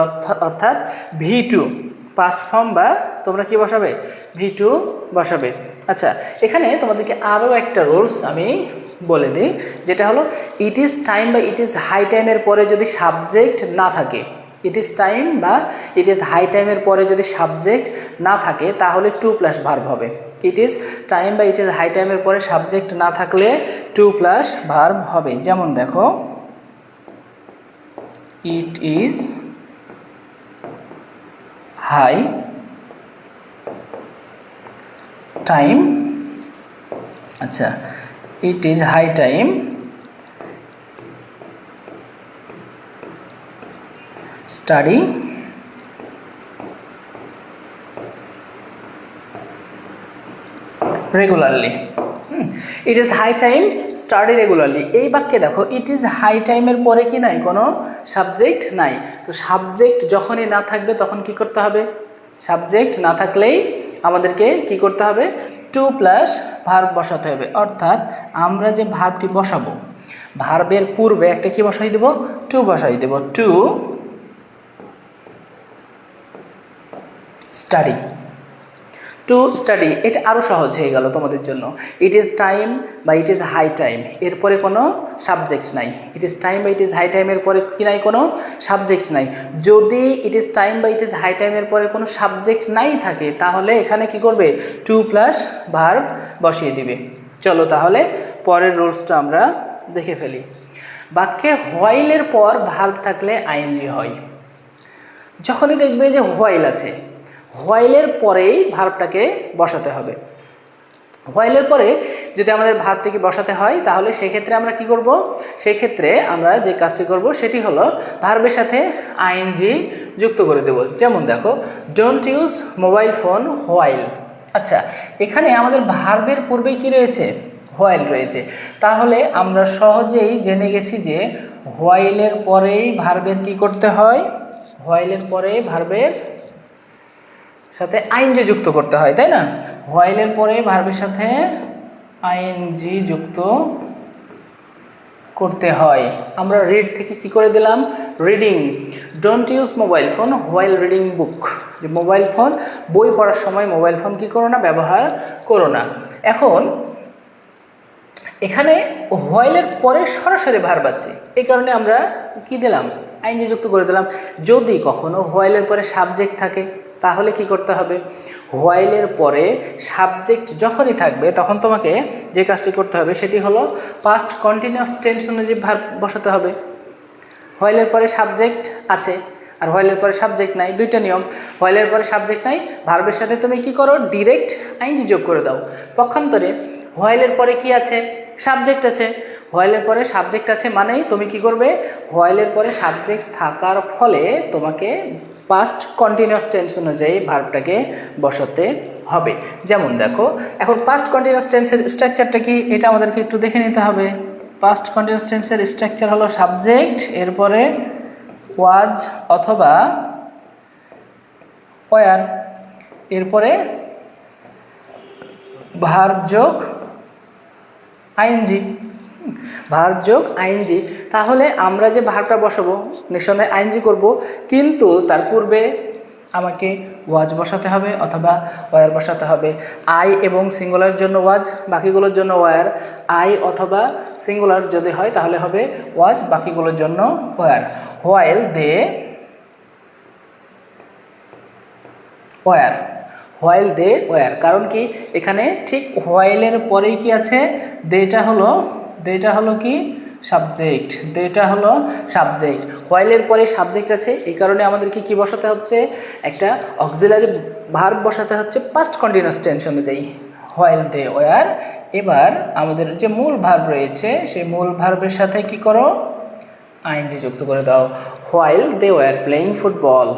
অর্থাৎ V2 পাস্ট ফর্ম, বা তোমরা কি বসাবে, V2 বসাবে। আচ্ছা, এখানে তোমাদেরকে আরও একটা রুলস আমি বলে দিই, যেটা হলো ইট ইজ টাইম বা ইট ইজ হাই টাইমের পরে যদি সাবজেক্ট না থাকে, ইট ইজ টাইম বা ইট ইজ হাই টাইমের পরে যদি সাবজেক্ট না থাকে তাহলে 2+ ভার্ব হবে। ইট ইজ টাইম বা ইট ইজ হাই টাইমের পরে সাবজেক্ট না থাকলে 2+ ভার্ব হবে। যেমন দেখো, ইট ইজ হাই টাইম, আচ্ছা it is high time study regularly. It is high time study regularly. এই বাক্যে দেখো ইট ইজ হাই টাইমের পরে কি নাই, কোনো সাবজেক্ট নাই। তো সাবজেক্ট যখনই না থাকবে তখন কি করতে হবে, সাবজেক্ট না থাকলেই আমাদেরকে কি করতে হবে, 2+ ভার্ব বসাতে হবে। অর্থাৎ আমরা যে ভার্বটি বসাবো, ভার্বের পূর্বে একটা কি বসাই দেব, 2 বসাই দেব। টু স্টাডি, টু স্টাডি, এটা আরও সহজ হয়ে গেল তোমাদের জন্য। ইট ইজ টাইম বা ইট ইজ হাই টাইম এরপরে কোনো সাবজেক্ট নাই। ইট ইজ টাইম বা ইট ইজ হাই টাইমের পরে কি নাই, কোনো সাবজেক্ট নাই। যদি ইট ইজ টাইম বা ইট ইজ হাই টাইমের পরে কোনো সাবজেক্ট নাই থাকে তাহলে এখানে কি করবে, 2+ ভার্ব বসিয়ে দিবে। চলো তাহলে পরের রুলসটা আমরা দেখে ফেলি। বাক্যে হোয়াইলের পর ভার্ব থাকলে আইএনজি হয়। যখনই দেখবে যে হোয়াইল আছে, হোয়াইলের পরেই ভার্বটাকে বসাতে হবে। হোয়াইলের পরে যদি আমাদের ভার্বটিকে বসাতে হয় তাহলে সেক্ষেত্রে আমরা কি করব, সেক্ষেত্রে আমরা যে কাজটি করব সেটি হলো ভার্বের সাথে আইএনজি যুক্ত করে দেব। যেমন দেখো, don't use mobile phone while. আচ্ছা, এখানে আমাদের ভার্বের পূর্বেই কি রয়েছে, হোয়াইল রয়েছে। তাহলে আমরা সহজেই জেনে গেছি যে হোয়াইলের পরেই ভার্বের কি করতে হয়, হোয়াইলের পরে ভার্বের সাথে আইএনজি যুক্ত করতে হয়, তাই না? হোয়াইলের পরে ভার্বের সাথে আইএনজি যুক্ত করতে হয়। আমরা রিড থেকে কি করে দিলাম, reading. Don't use mobile phone while reading book, যে মোবাইল ফোন, বই পড়ার সময় মোবাইল ফোন কি করো না, ব্যবহার করো না। এখন এখানে হোয়াইলের পরে সরাসরি ভার্ব আছে, এই কারণে আমরা কি দিলাম, আইএনজি যুক্ত করে দিলাম। যদি কখনো হোয়াইলের পরে সাবজেক্ট থাকে তাহলে কি করতে হবে, হোয়াইলের পরে সাবজেক্ট যখনই থাকবে তখন তোমাকে যে কাজটি করতে হবে সেটি হলো পাস্ট কন্টিনিউয়াস টেন্স অনুযায়ী ভার্ব বসাতে হবে। হোয়াইলের পরে সাবজেক্ট আছে আর হোয়াইলের পরে সাবজেক্ট নাই, দুইটা নিয়ম। হোয়াইলের পরে সাবজেক্ট নাই, ভার্বের সাথে তুমি কি করো, ডিরেক্ট আইএনজি যোগ করে দাও। পক্ষান্তরে হোয়াইলের পরে কি আছে, সাবজেক্ট আছে। হোয়াইলের পরে সাবজেক্ট আছে মানেই তুমি কি করবে, হোয়াইলের পরে সাবজেক্ট থাকার ফলে তোমাকে পাস্ট কন্টিনিউয়াস টেন্স অনুযায়ী ভার্বটাকে বসাতে হবে। যেমন দেখো, এখন পাস্ট কন্টিনিউয়াস টেন্সের স্ট্রাকচারটা কি, এটা আমাদেরকে একটু দেখে নিতে হবে। পাস্ট কন্টিনিউয়াস টেন্সের স্ট্রাকচার হলো সাবজেক্ট, এরপরে ওয়াজ অথবা ওয়ার, এরপরে ভার্ব যোগ আইএনজি, ভার্ব যোগ আইএনজি। তাহলে আমরা যে ভার্বটা বসাবো নিঃসন্দেহে আইএনজি করব, কিন্তু তার পূর্বে আমাকে ওয়াজ বসাতে হবে অথবা ওয়ার বসাতে হবে। আই এবং সিঙ্গুলার জন্য ওয়াজ, বাকিগুলোর জন্য ওয়ার। আই অথবা সিঙ্গুলার যদি হয় তাহলে হবে ওয়াজ, বাকিগুলোর জন্য were. While they were, while they were, কারণ কি এখানে ঠিক হোয়াইলের পরেই কি আছে, দেটা হলো কি সাবজেক্ট, দেটা হলো সাবজেক্ট। হোয়াইলের পরে সাবজেক্ট আছে, এই কারণে আমাদেরকে কি বসাতে হচ্ছে, একটা অক্সিলারি ভার্ব বসাতে হচ্ছে পাস্ট কন্টিনিউয়াস টেন্স অনুযায়ী, হোয়াইল দে ওয়ার। এবার আমাদের যে মূল ভার্ব রয়েছে সেই মূল ভার্বের সাথে কি করো, আইএনজি যুক্ত করে দাও। While they were playing football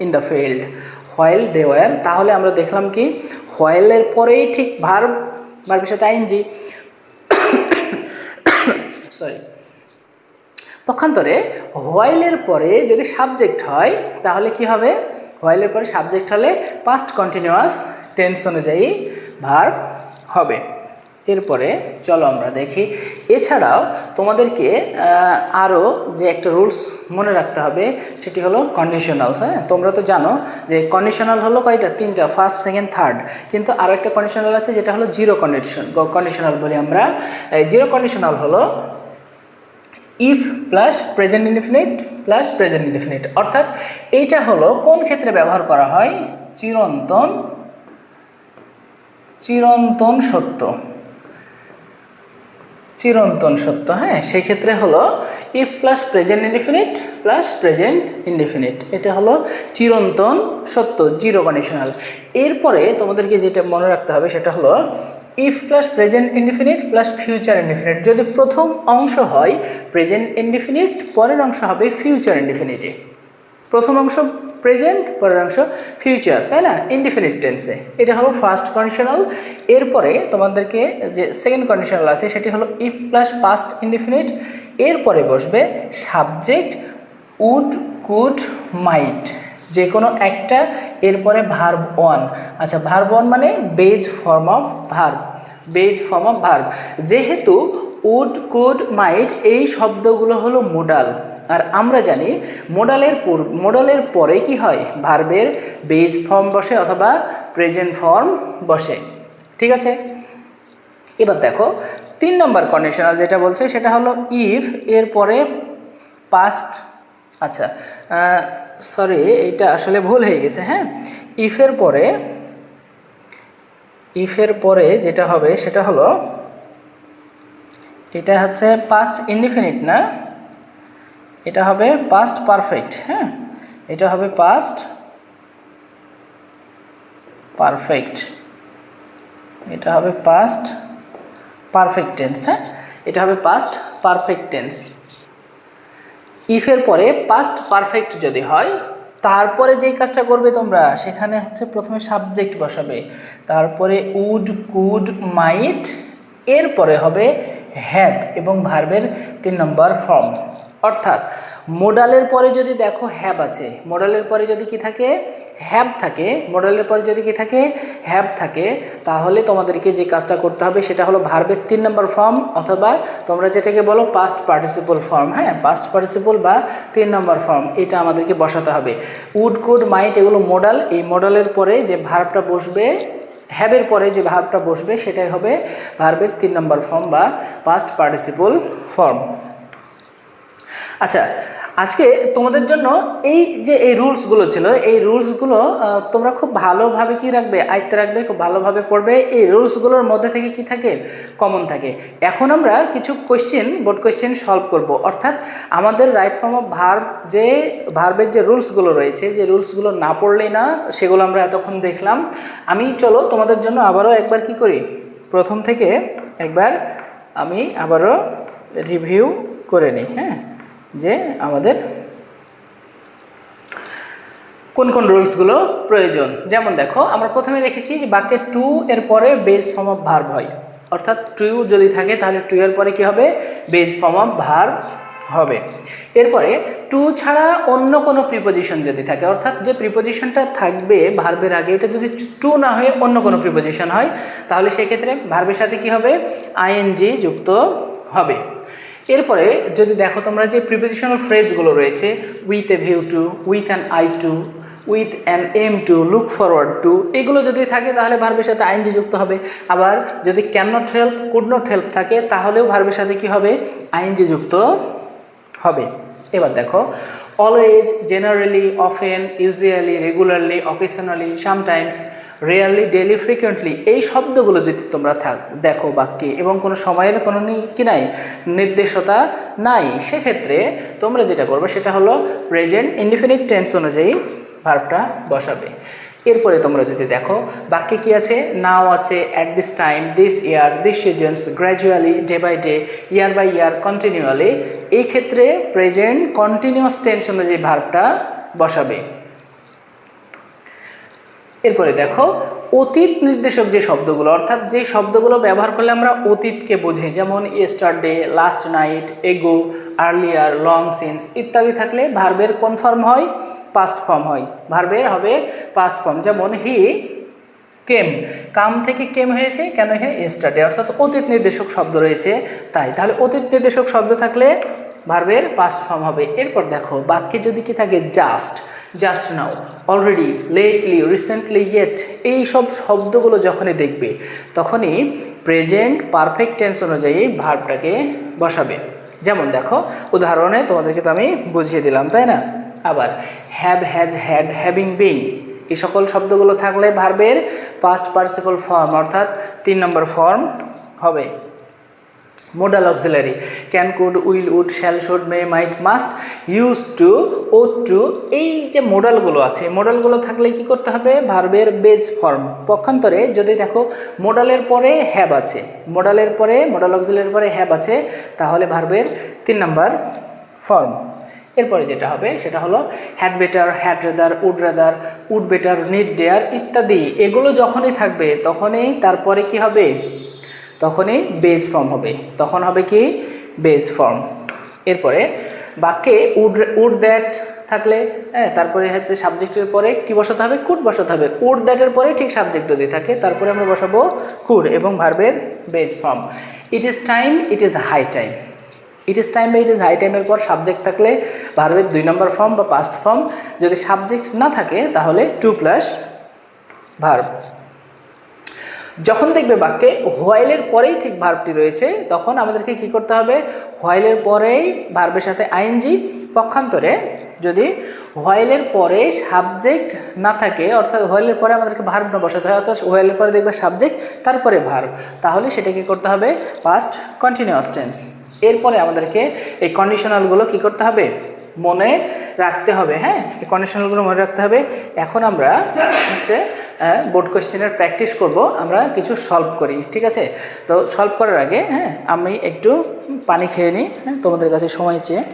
in the field, while they were. তাহলে আমরা দেখলাম কি হোয়াইলের পরেই ঠিক ভার্বের সাথে আইএনজি। সরি, পক্ষান্তরে হোয়াইলের পরে যদি সাবজেক্ট হয় তাহলে কি হবে, হোয়াইলের পরে সাবজেক্ট হলে পাস্ট কন্টিনিউয়াস টেন্স অনুযায়ী ভার্ব হবে। এরপরে চলো আমরা দেখি, এছাড়াও তোমাদেরকে আরও যে একটা রুলস মনে রাখতে হবে সেটি হলো কন্ডিশনাল। হ্যাঁ, তোমরা তো জানো যে কন্ডিশনাল হলো কয়টা, তিনটা, ফার্স্ট, সেকেন্ড, থার্ড। কিন্তু আরও একটা কন্ডিশনাল আছে যেটা হলো জিরো কন্ডিশনাল বলি আমরা। জিরো কন্ডিশনাল হলো if plus present indefinite plus present indefinite, অর্থাৎ এইটা হলো কোন ক্ষেত্রে ব্যবহার করা হয়, চিরন্তন সত্য, চিরন্তন সত্য। হ্যাঁ, সেই ক্ষেত্রে হলো if plus present indefinite plus present indefinite, এটা হলো চিরন্তন সত্য, জিরো কন্ডিশনাল। এরপরে তোমাদেরকে যেটা মনে রাখতে হবে সেটা হলো if plus present indefinite plus future indefinite. যদি প্রথম অংশ হয় প্রেজেন্ট ইনডিফিনিট, পরের অংশ হবে ফিউচার ইনডিফিনিটে। প্রথম অংশ প্রেজেন্ট, পরের অংশ ফিউচার, তাই না, ইনডিফিনিট টেন্সে। এটা হলো ফার্স্ট কন্ডিশনাল। এরপরে তোমাদেরকে যে সেকেন্ড কন্ডিশনাল আছে সেটি হলো ইফ প্লাস পাস্ট ইনডিফিনিট, এরপরে বসবে সাবজেক্ট উড, কুড, মাইট, যে কোনো একটা, এরপরে ভার্ব ওয়ান। আচ্ছা, ভার্ব ওয়ান মানে base form of verb, base form of verb. যেহেতু উড, কুড, মাইট এই শব্দগুলো হলো মোডাল, আর আমরা জানি মোডালের পরে কি হয়, ভার্বের বেজ ফর্ম বসে অথবা প্রেজেন্ট ফর্ম বসে। ঠিক আছে, এবার দেখো 3 নম্বর কন্ডিশনাল যেটা বলছে সেটা হলো ইফ এর পরে পাস্ট, আচ্ছা সরি এটা আসলে ভুল হয়ে গেছে। হ্যাঁ, ইফের পরে যেটা হবে সেটা হলো, এটা হচ্ছে পাস্ট ইনডিফিনিট না, এটা হবে পাস্ট পারফেক্ট। হ্যাঁ, এটা হবে পাস্ট পারফেক্ট, এটা হবে পাস্ট পারফেক্ট টেন্স। হ্যাঁ, এটা হবে পাস্ট পারফেক্ট টেন্স। ইফের পরে পাস্ট পারফেক্ট যদি হয়, তারপরে যেই কাজটা করবে তোমরা, সেখানে হচ্ছে প্রথমে সাবজেক্ট বসাবে, তারপরে উড কুড মাইট, এরপরে হবে হ্যাভ এবং ভার্বের 3 নম্বর ফর্ম। অর্থাৎ মোডালের পরে যদি দেখো হ্যাভ আছে, মোডালের পরে যদি কি থাকে, হ্যাভ থাকে, মোডালের পরে যদি কি থাকে, হ্যাভ থাকে, তাহলে তোমাদেরকে যে কাজটা করতে হবে সেটা হলো ভার্বের 3 নম্বর ফর্ম, অথবা তোমরা যেটাকে বলো পাস্ট পার্টিসিপল ফর্ম। হ্যাঁ, পাস্ট পার্টিসিপল বা 3 নম্বর ফর্ম, এটা আমাদেরকে বসাতে হবে। উড কুড মাইট এগুলো মোডাল, এই মোডালের পরে যে ভার্বটা বসবে, হ্যাভের পরে যে ভার্বটা বসবে, সেটাই হবে ভার্বের 3 নম্বর ফর্ম বা পাস্ট পার্টিসিপল ফর্ম। আচ্ছা, আজকে তোমাদের জন্য এই যে এই রুলসগুলো ছিল, এই রুলসগুলো তোমরা খুব ভালোভাবে কি রাখবে, আয়ত্তে রাখবে, খুব ভালোভাবে পড়বে। এই রুলসগুলোর মধ্যে থেকে কি থাকে, কমন থাকে। এখন আমরা কিছু কোয়েশ্চেন, বোর্ড কোয়েশ্চেন সলভ করব। অর্থাৎ আমাদের রাইট ফর্ম অফ ভার্ব, যে ভার্বের যে রুলসগুলো রয়েছে, যে রুলসগুলো না পড়লেই না, সেগুলো আমরা এতক্ষণ দেখলাম। আমি চলো তোমাদের জন্য আবারও একবার কি করি, প্রথম থেকে একবার আমি আবারও রিভিউ করে নিই। হ্যাঁ, যে আমাদের কোন কোন রুলসগুলো প্রয়োজন। যেমন দেখো, আমরা প্রথমে দেখেছি যে বাক্যে টু এর পরে বেস ফর্ম অফ ভার্ব হয়। অর্থাৎ টু যদি থাকে তাহলে টু এর পরে কি হবে, বেস ফর্ম অফ ভার্ব হবে। এরপরে টু ছাড়া অন্য কোনো প্রিপোজিশন যদি থাকে, অর্থাৎ যে প্রিপোজিশনটা থাকবে ভার্বের আগে, এটা যদি টু না হয়ে অন্য কোনো প্রিপোজিশন হয়, তাহলে সেক্ষেত্রে ভার্বের সাথে কি হবে, আইএনজি যুক্ত হবে। এরপরে যদি দেখো তোমরা যে প্রিপোজিশনাল ফ্রেজগুলো রয়েছে, with a view to, with an eye to, with an aim to, look forward to, এগুলো যদি থাকে তাহলে ভার্বের সাথে আইএনজি যুক্ত হবে। আবার যদি can not help, could not help থাকে, তাহলেও ভার্বের সাথে কি হবে, আইএনজি যুক্ত হবে। এবার দেখো, always, generally, often, usually, regularly, occasionally, sometimes, rarely, daily, frequently, এই শব্দগুলো যদি তোমরা দেখো বাক্যে এবং কোনো সময়ের কোনো কি নাই, নির্দেশতা নাই, সেক্ষেত্রে তোমরা যেটা করবে সেটা হলো প্রেজেন্ট ইনডিফিনিট টেন্স অনুযায়ী ভার্বটা বসাবে। এরপরে তোমরা যদি দেখো বাক্যে কি আছে, নাও আছে, at this time, this year, this seasons, gradually, day by day, year by year, continually, এই ক্ষেত্রে প্রেজেন্ট কন্টিনিউয়াস টেন্স অনুযায়ী ভার্বটা বসাবে। এরপরে দেখো, অতীত নির্দেশক যে শব্দগুলো, অর্থাৎ যে শব্দগুলো ব্যবহার করলে আমরা অতীতকে বুঝি, যেমন ইয়েস্টারডে, লাস্ট নাইট, এগো, আর্লিয়ার, লং সিন্স ইত্যাদি থাকলে ভার্বের কোন ফর্ম হয়, পাস্ট ফর্ম হয়। ভার্বের হবে পাস্ট ফর্ম। যেমন হি কেম, কাম থেকে কেম হয়েছে, কেন হ্যাঁ ইয়েস্টারডে, অর্থাৎ অতীত নির্দেশক শব্দ রয়েছে তাই। তাহলে অতীত নির্দেশক শব্দ থাকলে ভার্বের পাস্ট ফর্ম হবে। এরপর দেখো, বাক্যে যদি কি থাকে, just, just now, already, lately, recently, yet, এই সব শব্দগুলো যখনই দেখবে তখনই প্রেজেন্ট পারফেক্ট টেন্স অনুযায়ী ভার্বটাকে বসাবে। যেমন দেখো, উদাহরণে তোমাদেরকে তো আমি বুঝিয়ে দিলাম, তাই না। আবার have, has, had, having been, এই সকল শব্দগুলো থাকলে ভার্বের পাস্ট পার্টিসিপল ফর্ম, অর্থাৎ 3 নম্বর ফর্ম হবে। Modal auxiliary, can, could, will, would, shall, should, may, might, must, use to, ought to, এই যে মোডালগুলো আছে, মোডালগুলো থাকলে কি করতে হবে, ভার্বের বেজ ফর্ম। পক্ষান্তরে যদি দেখো মোডালের পরে হ্যাভ আছে, মোডালের পরে, মোডাল অক্সিলারির পরে হ্যাভ আছে, তাহলে ভার্বের 3 নম্বর ফর্ম। এরপরে যেটা হবে সেটা হলো had better, had rather, would better, need dare ইত্যাদি, এগুলো যখনই থাকবে তখনই তারপরে কি হবে, তখনই বেজ ফর্ম হবে, তখন হবে কি, বেজ ফর্ম। এরপরে বাক্যে উড দ্যাট থাকলে, তারপরে হচ্ছে সাবজেক্টের পরে কি বসাতে হবে, কুড বসাতে হবে। উড দ্যাটের পরে ঠিক সাবজেক্ট যদি থাকে তারপরে আমরা বসাবো কুড এবং ভার্বের base form. It is time, it is high time, it is time বা ইট ইজ হাই টাইমের পর সাবজেক্ট থাকলে ভার্বের 2 নম্বর ফর্ম বা পাস্ট ফর্ম। যদি সাবজেক্ট না থাকে তাহলে 2 প্লাস ভার্ব। যখন দেখবে বাক্যে হোয়াইলের পরেই ঠিক ভার্বটি রয়েছে, তখন আমাদেরকে কি করতে হবে, হোয়াইলের পরেই ভার্বের সাথে আইএনজি। পক্ষান্তরে যদি হোয়াইলের পরে সাবজেক্ট না থাকে, অর্থাৎ হোয়াইলের পরে আমাদেরকে ভার্ব না বসাতে হয়, অর্থাৎ হোয়াইলের পরে দেখবে সাবজেক্ট তারপরে ভার্ব, তাহলে সেটা কি করতে হবে, পাস্ট কন্টিনিউয়াস টেন্স। এরপরে আমাদেরকে এই কন্ডিশনালগুলো কি করতে হবে, মনে রাখতে হবে। হ্যাঁ, এই কন্ডিশনালগুলো মনে রাখতে হবে। এখন আমরা হচ্ছে বোর্ড কোয়েশ্চেনের প্র্যাকটিস করব, আমরা কিছু সলভ করি, ঠিক আছে? তো সলভ করার আগে আমি একটু পানি খেয়ে নিই, তোমাদের কাছে সময় চেয়ে।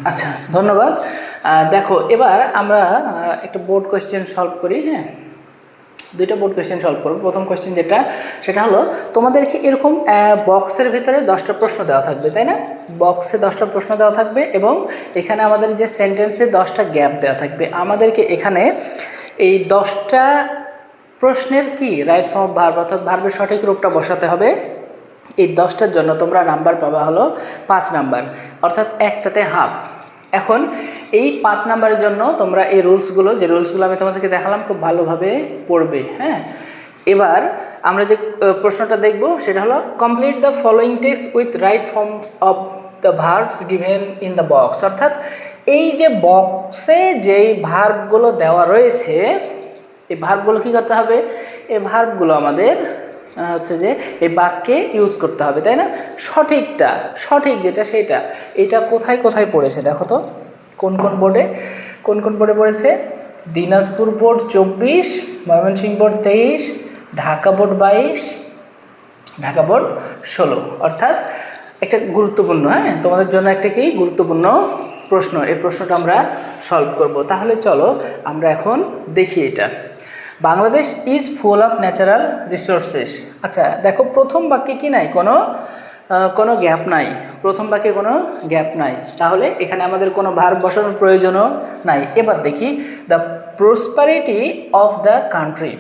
আচ্ছা, ধন্যবাদ। দেখো, এবার আমরা একটা বোর্ড কোয়েশ্চেন সলভ করি। হ্যাঁ, দুইটা বোর্ড কোয়েশ্চেন সলভ করবো। প্রথম কোয়েশ্চেন সেটা হলো, তোমাদেরকে এরকম বক্সের ভিতরে 10টা প্রশ্ন দেওয়া থাকবে, তাই না? বক্সে 10টা প্রশ্ন দেওয়া থাকবে এবং এখানে আমাদের যে সেন্টেন্সে 10টা গ্যাপ দেওয়া থাকবে। আমাদেরকে এখানে এই 10টা প্রশ্নের কি রাইট ফর্ম অফ ভার্ব অর্থাৎ ভার্বের সঠিক রূপটা বসাতে হবে। এই 10টার জন্য তোমরা নাম্বার পাবা হলো 5 নাম্বার, অর্থাৎ একটাতে হাফ। এখন এই 5 নাম্বারের জন্য তোমরা এই রুলসগুলো আমি তোমাদেরকে দেখালাম খুব ভালোভাবে পড়বে। হ্যাঁ, এবার আমরা যে প্রশ্নটা দেখব সেটা হলো, complete the following text with right forms of the verbs given in the box. অর্থাৎ এই যে বক্সে যেই ভার্বগুলো দেওয়া রয়েছে, এই ভার্বগুলো কী করতে হবে? এই ভার্বগুলো আমাদের হচ্ছে যে এই বাক্যে ইউজ করতে হবে, তাই না? সঠিক যেটা সেটা। এটা কোথায় কোথায় পড়েছে দেখো তো, কোন কোন বোর্ডে পড়েছে? Dinajpur board 24, Mymensingh board 23, Dhaka board 22, Dhaka board 16। অর্থাৎ একটা গুরুত্বপূর্ণ, তোমাদের জন্য একটা কি গুরুত্বপূর্ণ প্রশ্ন। এই প্রশ্নটা আমরা সলভ করব। তাহলে চলো আমরা এখন দেখি এটা। Bangladesh is full of natural resources. আচ্ছা দেখো, প্রথম বাক্যে কি নাই? কোনো গ্যাপ নাই। প্রথম বাক্যে কোনো গ্যাপ নাই, তাহলে এখানে আমাদের কোনো ভার্ব বসানোর প্রয়োজনও নাই। এবার দেখি, the prosperity of the country.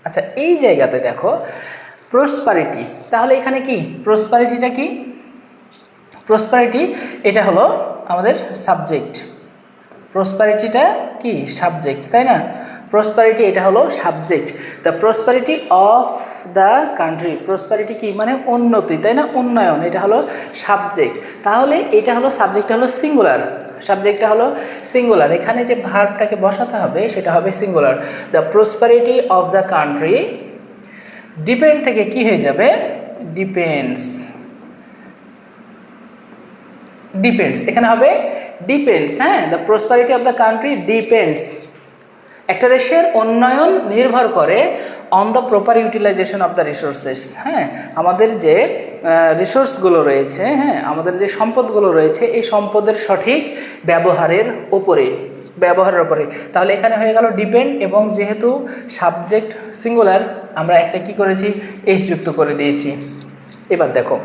আচ্ছা, এই জায়গাতে দেখো প্রসপারিটি, তাহলে এখানে কি প্রসপারিটিটা কি? প্রসপারিটি এটা হলো আমাদের সাবজেক্ট। প্রসপারিটিটা কি? সাবজেক্ট, তাই না? প্রসপারিটি এটা হলো subject. The prosperity of the country, prosperity কি মানে উন্নতি, তাই না? উন্নয়ন, এটা হলো সাবজেক্ট। তাহলে এটা হলো সাবজেক্টটা হলো সিঙ্গুলার, সাবজেক্টটা হলো সিঙ্গুলার। এখানে যে ভার্বটাকে বসাতে হবে সেটা হবে singular. The prosperity of the country, depend থেকে কি হয়ে যাবে? ডিপেন্ডস। এখানে হবে ডিপেন্ডস। হ্যাঁ, the prosperity of the country depends. একটা দেশের উন্নয়ন নির্ভর করে on the proper utilisation of the resources. হ্যাঁ, আমাদের যে রিসোর্সগুলো রয়েছে, আমাদের যে সম্পদগুলো রয়েছে, এই সম্পদের সঠিক ব্যবহারের ওপরে। তাহলে এখানে হয়ে গেল ডিপেন্ড, এবং যেহেতু সাবজেক্ট সিঙ্গুলার আমরা একটা কি করেছি? এস যুক্ত করে দিয়েছি। এবার দেখো,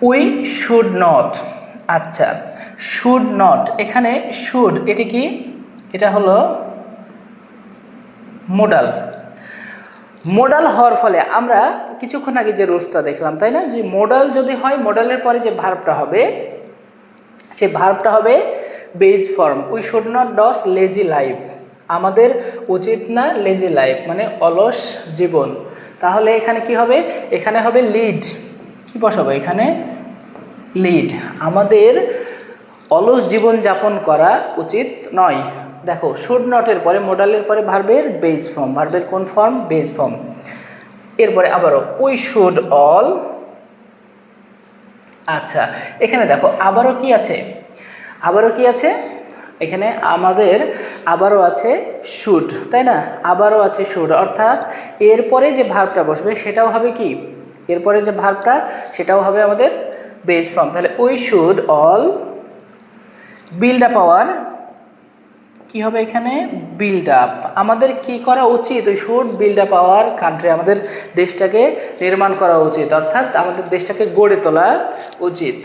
উই শুড নট। আচ্ছা, শুড নট, এখানে শুড এটি কি? এটা হলো মোডাল হওয়ার ফলে আমরা কিছুক্ষণ আগে যে রুলসটা দেখলাম, তাই না? যে মোডাল যদি হয়, মোডালের পরে যে ভার্বটা হবে সে ভার্বটা হবে base form. We should not those lazy life, আমাদের উচিত না লেজি লাইফ মানে অলস জীবন। তাহলে এখানে কি হবে? এখানে হবে লিড। কি বসাবো এখানে? লিড। আমাদের অলস জীবন যাপন করা উচিত নয়। দেখো, শুড নটের পরে মোডালের পরে ভার্বের বেজ ফর্ম। ভার্বের কোন ফর্ম? Base form. এরপরে আবারও উই শুড অল। আচ্ছা, এখানে দেখো আবারও কি আছে? এখানে আমাদের আবারও আছে শুড, তাই না? আবারও আছে শুড, অর্থাৎ এরপরে যে ভার্বটা বসবে সেটাও হবে কি? এরপরে যে ভার্বটা সেটাও হবে আমাদের বেজ ফর্ম। তাহলে we should all build up our, কি হবে এখানে? Build up. আমাদের কি করা উচিত? We should build up our country, আমাদের দেশটাকে নির্মাণ করা উচিত, অর্থাৎ আমাদের দেশটাকে গড়ে তোলা উচিত।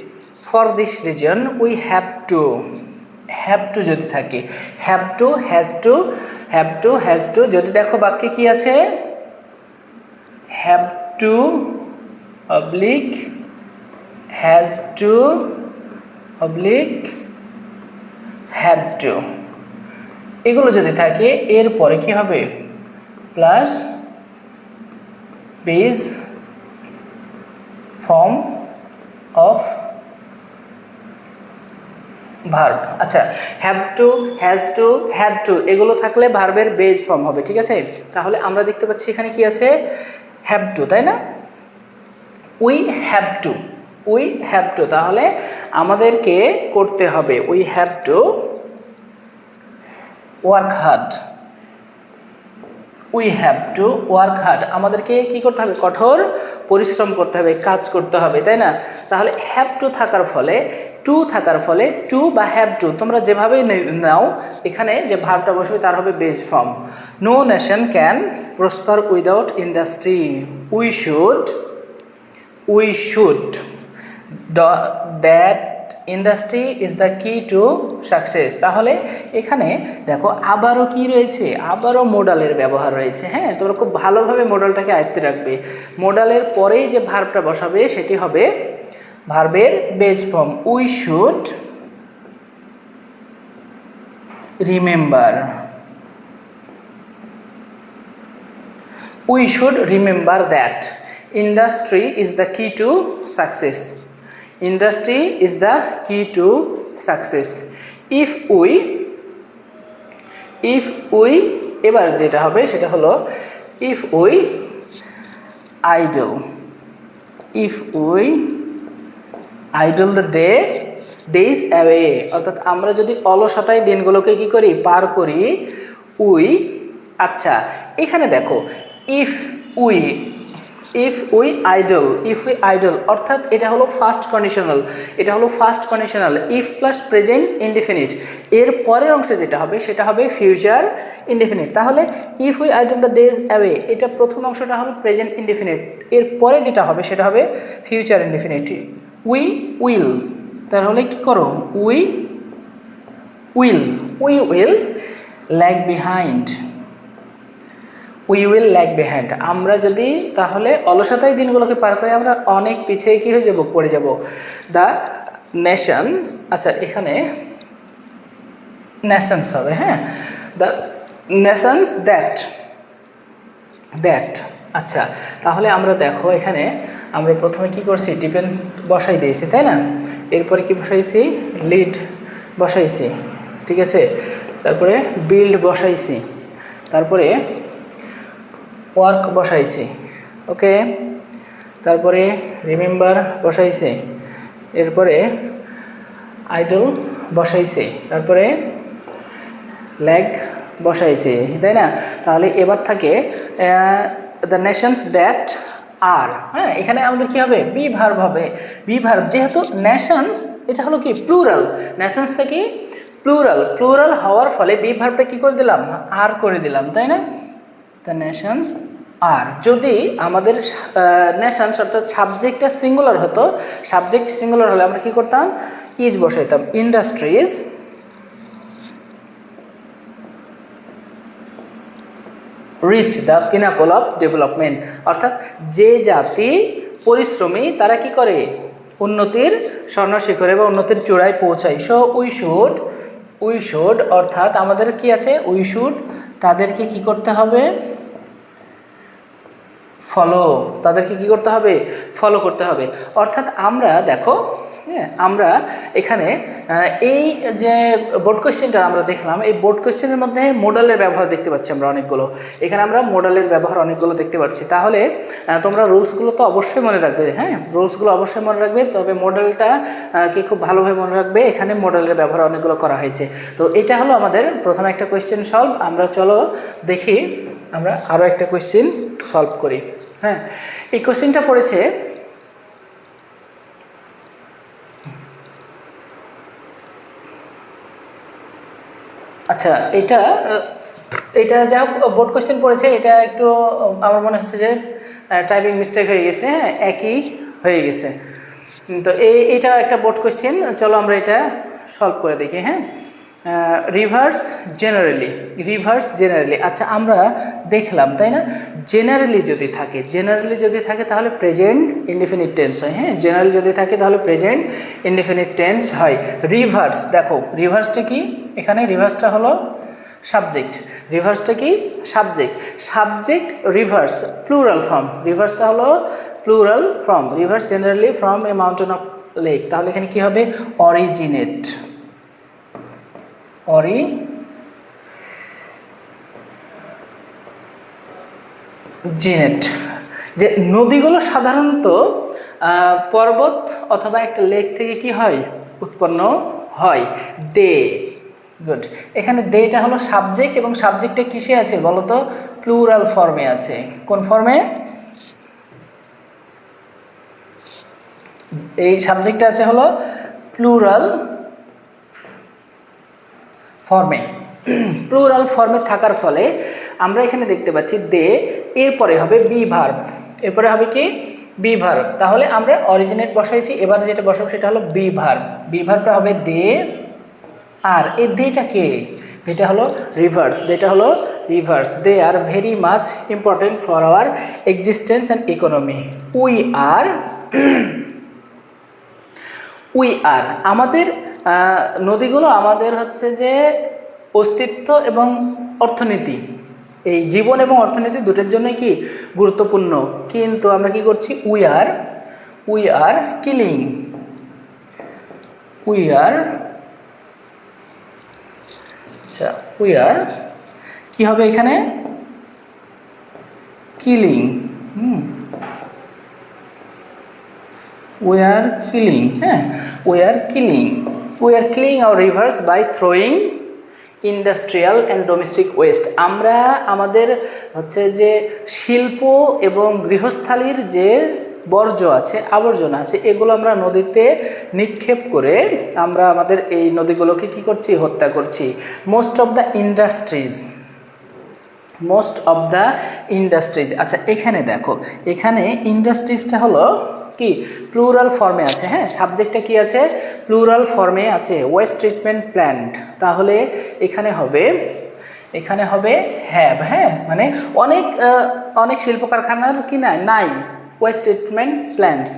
For this reason we have to যদি থাকে, হ্যাভ টু হ্যাজ টু। যদি দেখো বাক্যে কি আছে? Have to oblique has to oblique had to, এগুলো যদি থাকে এরপরে কি হবে plus base form of verb. আচ্ছা, have to, has to, had to এগুলো থাকলে ভার্বের বেজ ফর্ম হবে, ঠিক আছে। তাহলে আমরা দেখতে পাচ্ছি এখানে কি আছে, হ্যাভ টু, তাই না? We have to, we have to, তাহলে আমাদেরকে করতে হবে we have to work hard, we have to work hard, আমাদেরকে কি করতে হবে, কঠোর পরিশ্রম করতে হবে, কাজ করতে হবে, তাই না? তাহলে হ্যাভ টু থাকার ফলে, টু থাকার ফলে, টু বা হ্যাভ টু তোমরা যেভাবেই নাও, এখানে যে ভার্বটা বসবে তার হবে base form. No nation can prosper without industry, we should that industry is the key to success. তাহলে এখানে দেখো আবারও কি রয়েছে, আবারও মোডালের ব্যবহার রয়েছে। হ্যাঁ, তোমরা খুব ভালোভাবে মোডালটাকে আয়ত্তে রাখবে। মোডালের পরেই যে ভার্বটা বসাবে সেটি হবে ভার্বের base form. We should remember, we should remember that industry is the key to success, industry is the key to success. If we এবার যেটা হবে সেটা হলো if we idle, if we idle the days away, অর্থাৎ আমরা যদি অলসতায় দিনগুলোকে কি করি, পার করি, উই। আচ্ছা, এখানে দেখো ইফ উই আইডল অর্থাৎ এটা হলো ফার্স্ট কন্ডিশনাল, এটা হলো first conditional, if plus present indefinite, এর পরের অংশে যেটা হবে সেটা হবে ফিউচার ইনডিফিনিট। তাহলে if we idle the days away, এটা প্রথম অংশটা হবে প্রেজেন্ট ইনডিফিনিট, এর পরে যেটা হবে সেটা হবে ফিউচার ইনডিফিনিট। উই উইল, তাহলে কি করো, we will lag behind, we will lag behind, আমরা যদি তাহলে অলসতায় দিনগুলোকে পার করে আমরা অনেক পিছিয়ে কি হয়ে যাব, পড়ে যাব। দ্য নেশনস, আচ্ছা এখানে নেশনস হবে, হ্যাঁ, দ্য নেশনস দ্যাট। আচ্ছা, তাহলে আমরা দেখো এখানে আমরা প্রথমে কি করছি, ডিপেন্ড বসাই দিয়েছি, তাই না? এরপরে কি বসাইছি, লিড বসাইছি, ঠিক আছে, তারপরে বিল্ড বসাইছি, তারপরে ওয়ার্ক বসাইছি, ওকে, তারপরে রিমেম্বার বসাইছে, এরপরে আইডল বসাইছে, তারপরে ল্যাগ বসাইছে, তাই না? তাহলে এবার থাকে দ্য নেশনস দ্যাট আর, হ্যাঁ, এখানে আমাদের কি হবে, বি ভার্ব হবে। বি ভার্ব যেহেতু নেশনস এটা হলো কি প্লুরাল, নেশনসটা কি প্লুরাল হওয়ার ফলে বি ভার্বটা কি করে দিলাম, আর করে দিলাম, তাই না? দ্য নেশনস আর, যদি আমাদের নেশনস অর্থাৎ সাবজেক্টটা সিঙ্গুলার হতো, সাবজেক্ট সিঙ্গুলার হলে আমরা কি করতাম, ইজ বসাইতাম। Industries reach the pinnacle of development, অর্থাৎ যে জাতি পরিশ্রমী তারা কি করে, উন্নতির স্বর্ণশিখরে বা উন্নতির চূড়ায় পৌঁছায়। সো উই শুড অর্থাৎ আমাদের কি আছে, উই শুড তাদেরকে কি করতে হবে, তাদেরকে কি করতে হবে, ফলো করতে হবে। অর্থাৎ আমরা দেখো, হ্যাঁ, আমরা এখানে এই যে বোর্ড কোয়েশ্চেনটা আমরা দেখলাম, এই বোর্ড কোয়েশ্চেনের মধ্যে মোডালের ব্যবহার দেখতে পাচ্ছি আমরা অনেকগুলো, এখানে আমরা মোডালের ব্যবহার অনেকগুলো দেখতে পাচ্ছি। তাহলে তোমরা রুলসগুলো তো অবশ্যই মনে রাখবে, হ্যাঁ, রুলসগুলো অবশ্যই মনে রাখবে, তবে মোডালটা কি খুব ভালোভাবে মনে রাখবে, এখানে মোডালের ব্যবহার অনেকগুলো করা হয়েছে। তো এটা হলো আমাদের প্রথম একটা কোয়েশ্চেন সলভ। আমরা চলো দেখি আমরা আরও একটা কোয়েশ্চেন সলভ করি। হ্যাঁ, এই কোয়েশ্চেনটা পড়েছে, আচ্ছা এটা যা বোর্ড কোয়েশ্চেন পড়েছে, এটা একটু আমার মনে হচ্ছে যে টাইপিং মিস্টেক হয়ে গেছে, হ্যাঁ, একই হয়ে গেছে। তো এটা একটা বোর্ড কোয়েশ্চেন, চলো আমরা এটা সলভ করে দেখি। হ্যাঁ, রিভার্স জেনারেলি, রিভার্স জেনারেলি। আচ্ছা আমরা দেখলাম তাই না, জেনারেলি যদি থাকে তাহলে প্রেজেন্ট ইনডিফিনিট টেন্স হয়। হ্যাঁ, জেনারেলি যদি থাকে তাহলে প্রেজেন্ট ইনডিফিনিট টেন্স হয়। রিভার্স, দেখো রিভার্সটা কি, এখানে রিভার্সটা হলো সাবজেক্ট, রিভার্সটা কি subject, subject rivers plural form, রিভার্সটা হলো plural form, rivers generally from a mountain of lake, তাহলে এখানে কি হবে অরিজিনেট, অরিজিনেট। যে নদীগুলো সাধারণত পর্বত অথবা একটা লেক থেকে কি হয় উৎপন্ন হয়, দে। গুড, এখানে দেটা হলো সাবজেক্ট এবং সাবজেক্টটা কিসে আছে বলো তো, প্লুরাল ফর্মে আছে। কোন ফর্মে? এই সাবজেক্টটা আছে হলো প্লুরাল ফর্মে। প্লুরাল ফর্মে থাকার ফলে আমরা এখানে দেখতে পাচ্ছি দে, এরপরে হবে বি ভার্ব, এরপরে হবে কি বি ভার্ব। তাহলে আমরা অরিজিনেট বসাইছি, এবার যেটা বসাবো সেটা হলো বি ভার্ব। বি ভার্বটা হবে দে, আর এই দেটা কে, এটা হলো রিভার্স, দেটা হলো rivers. They are very much important for our existence and economy. We are আমাদের নদীগুলো আমাদের হচ্ছে যে অস্তিত্ব এবং অর্থনীতি, এই জীবন এবং অর্থনীতি দুটোর জন্যই কি গুরুত্বপূর্ণ, কিন্তু আমরা কি করছি উই আর কিলিং, আচ্ছা উই আর কি হবে এখানে কিলিং, we are killing, হ্যাঁ we are killing our rivers by throwing industrial and domestic West. আমরা আমাদের হচ্ছে যে শিল্প এবং গৃহস্থালির যে বর্জ্য আছে, আবর্জনা আছে, এগুলো আমরা নদীতে নিক্ষেপ করে আমরা আমাদের এই নদীগুলোকে কি করছি, হত্যা করছি। মোস্ট অফ দ্য ইন্ডাস্ট্রিজ, আচ্ছা এখানে দেখো, এখানে ইন্ডাস্ট্রিজটা হলো কি প্লুরাল ফর্মে আছে। হ্যাঁ, সাবজেক্টটা কি আছে প্লুরাল ফর্মে আছে, ওয়েস্ট ট্রিটমেন্ট প্ল্যান্ট, তাহলে এখানে হবে হ্যাভ। হ্যাঁ, মানে অনেক শিল্প কারখানার কি নাই ওয়েস্ট ট্রিটমেন্ট প্ল্যান্টস,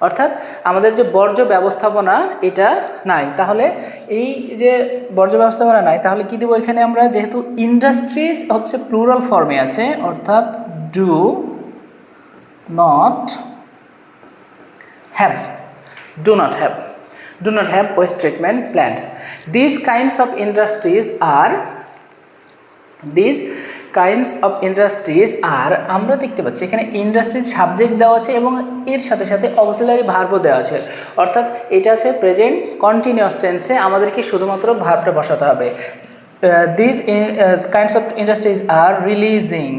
অর্থাৎ আমাদের যে বর্জ্য ব্যবস্থাপনা এটা নাই। তাহলে এই যে বর্জ্য ব্যবস্থাপনা নাই, তাহলে কি দেবো এখানে আমরা, যেহেতু ইন্ডাস্ট্রিজ হচ্ছে প্লুরাল ফর্মে আছে, অর্থাৎ do not have waste treatment plants. These kinds of industries are আমরা দেখতে পাচ্ছি এখানে ইন্ডাস্ট্রিজ সাবজেক্ট দেওয়া আছে এবং এর সাথে সাথে অক্সিলারি ভার্বও দেওয়া আছে, অর্থাৎ এটা আছে প্রেজেন্ট কন্টিনিউয়াস টেন্সে, আমাদেরকে শুধুমাত্র ভার্বটা বসাতে হবে। These kinds of industries are releasing,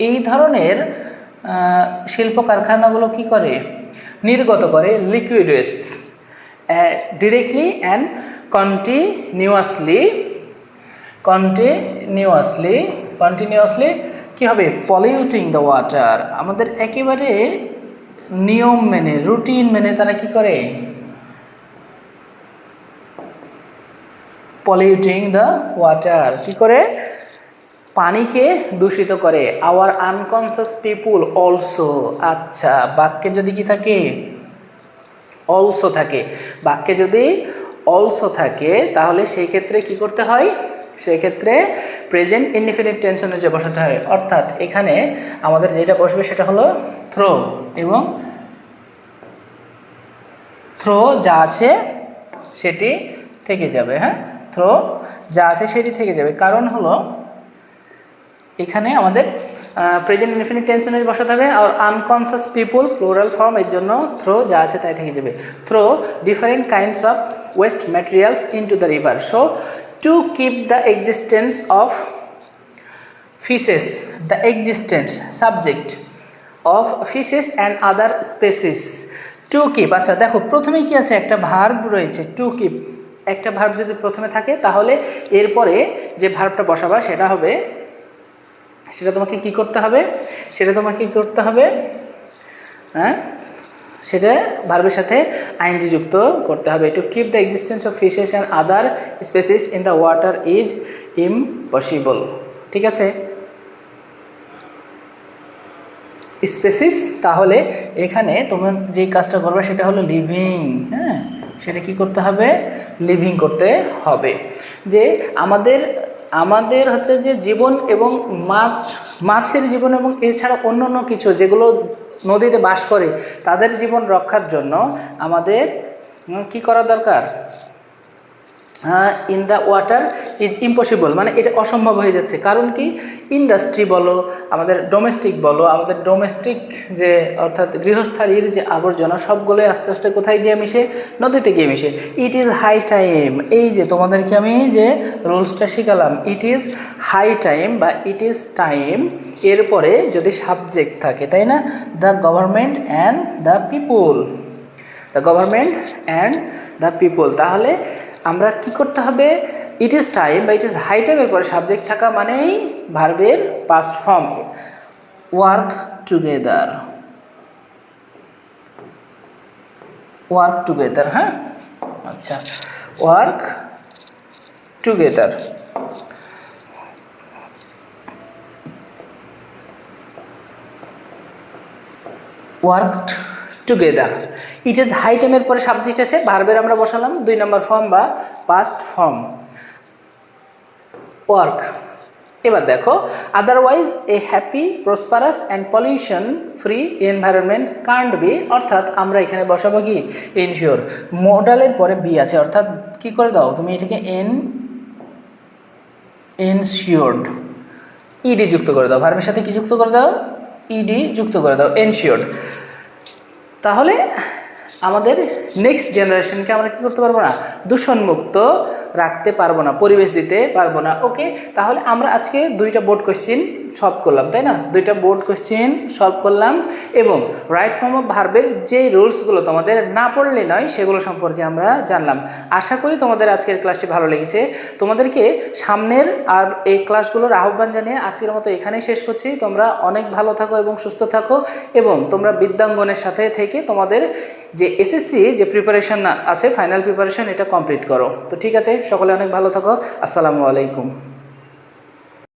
এই ধরনের শিল্প কারখানাগুলো কি করে, নির্গত করে liquid waste directly and continuously কি হবে পলিউটিং দ্য ওয়াটার, আমাদের একেবারে নিয়ম মেনে রুটিন মেনে তারা কি করে পলিউটিং দ্য ওয়াটার, কি করে পানিকে দূষিত করে। আওয়ার আনকনসিয়াস পিপুল অলসো, আচ্ছা বাক্যে যদি কি থাকে অলসো থাকে, বাক্যে যদি অলসো থাকে তাহলে সেই ক্ষেত্রে কি করতে হয়, সেই ক্ষেত্রে প্রেজেন্ট ইনডিফিনিট টেন্সে যে বসাতে হয়, অর্থাৎ এখানে আমাদের যেটা বসবে সেটা হলো থ্রো, এবং থ্রো যা আছে সেটি থেকে যাবে। হ্যাঁ, থ্রো যা আছে সেটি থেকে যাবে, কারণ হলো এখানে আমাদের প্রেজেন্ট ইনডিফিনিট টেন্সে বসাতে হবে। আর আনকনসিয়াস পিপুল প্লুরাল ফর্ম, এর জন্য থ্রো যা আছে তাই থেকে যাবে। Throw different kinds of waste materials into the river, so to keep the existence of fishes, the existence subject of fishes and other species. To keep, আচ্ছা দেখো প্রথমে কি আছে, একটা ভার্ব রয়েছে টু কিপ, একটা ভার্ব যদি প্রথমে থাকে তাহলে এরপরে যে ভার্বটা বসাবা সেটা হবে, সেটা তোমাকে কি করতে হবে, হ্যাঁ সেটা ভার্বের সাথে আইএনজি যুক্ত করতে হবে। Two keep the existence of fishes and other species in the water is impossible. ঠিক আছে, স্পেসিস, তাহলে এখানে তোমরা যে কাজটা করবে সেটা হলো লিভিং। হ্যাঁ, সেটা কি করতে হবে? লিভিং করতে হবে। যে আমাদের হচ্ছে যে জীবন এবং মাছের জীবন এবং এছাড়া অন্য অন্য কিছু যেগুলো নদীতে বাস করে তাদের জীবন রক্ষার জন্য আমাদের কি করা দরকার? In the water is impossible, মানে এটা অসম্ভব হয়ে যাচ্ছে। কারণ কি? ইন্ডাস্ট্রি বলো, আমাদের ডোমেস্টিক যে অর্থাৎ গৃহস্থালির যে আবর্জনা সবগুলোই আস্তে আস্তে কোথায় গিয়ে মিশে? নদীতে গিয়ে মিশে। ইট ইজ হাই টাইম, এই যে তোমাদেরকে আমি যে রুলসটা শিখালাম, ইট ইজ হাই টাইম বা ইট ইজ টাইম, এরপরে যদি সাবজেক্ট থাকে, তাই না? The government and the people, the government and the people, তাহলে আমরা কি করতে হবে? ইট ইজ টাইম বা ইট ইজ হাই টাইমের পরে সাবজেক্ট থাকা মানেই ভার্বের past form, work together, work together. হ্যাঁ, আচ্ছা, work together. Worked together. It is high টাইমের পরে সাবজেক্ট আছে, ভার্বের আমরা বসালাম 2 নম্বর ফর্ম বা পাস্ট ফর্ম, ওয়ার্ক। এবার দেখো, otherwise a happy, prosperous and pollution free environment can't be, অর্থাৎ আমরা এখানে বসাবো কি? এনশিওর। মডালের পরে বি আছে, অর্থাৎ কি করে দাও তুমি এটাকে? এনশিওরড, ইডি যুক্ত করে দাও, ভার্বের সাথে কি যুক্ত করে দাও? ইডি যুক্ত করে দাও, এনশিওরড। তাহলে আমাদের নেক্সট জেনারেশনকে আমরা কী করতে পারবো না? দূষণমুক্ত রাখতে পারবো না, পরিবেশ দিতে পারবো না। ওকে, তাহলে আমরা আজকে 2টা বোর্ড কোশ্চেন সলভ করলাম, তাই না? 2টা বোর্ড কোশ্চেন সলভ করলাম এবং রাইট ফর্ম অফ ভার্বের যে রুলসগুলো তোমাদের না পড়লে নয় সেগুলো সম্পর্কে আমরা জানলাম। আশা করি তোমাদের আজকের ক্লাসটি ভালো লেগেছে। তোমাদেরকে সামনের আর এই ক্লাসগুলোর আহ্বান জানিয়ে আজকের মতো এখানেই শেষ করছি। তোমরা অনেক ভালো থাকো এবং সুস্থ থাকো এবং তোমরা বিদ্যাঙ্গনের সাথে থেকে তোমাদের যে এসএসসি যে প্রিপারেশন আছে, ফাইনাল প্রিপারেশন, এটা কমপ্লিট করো। তো ঠিক আছে, সকলে অনেক ভালো থাকো। আসসালামু আলাইকুম।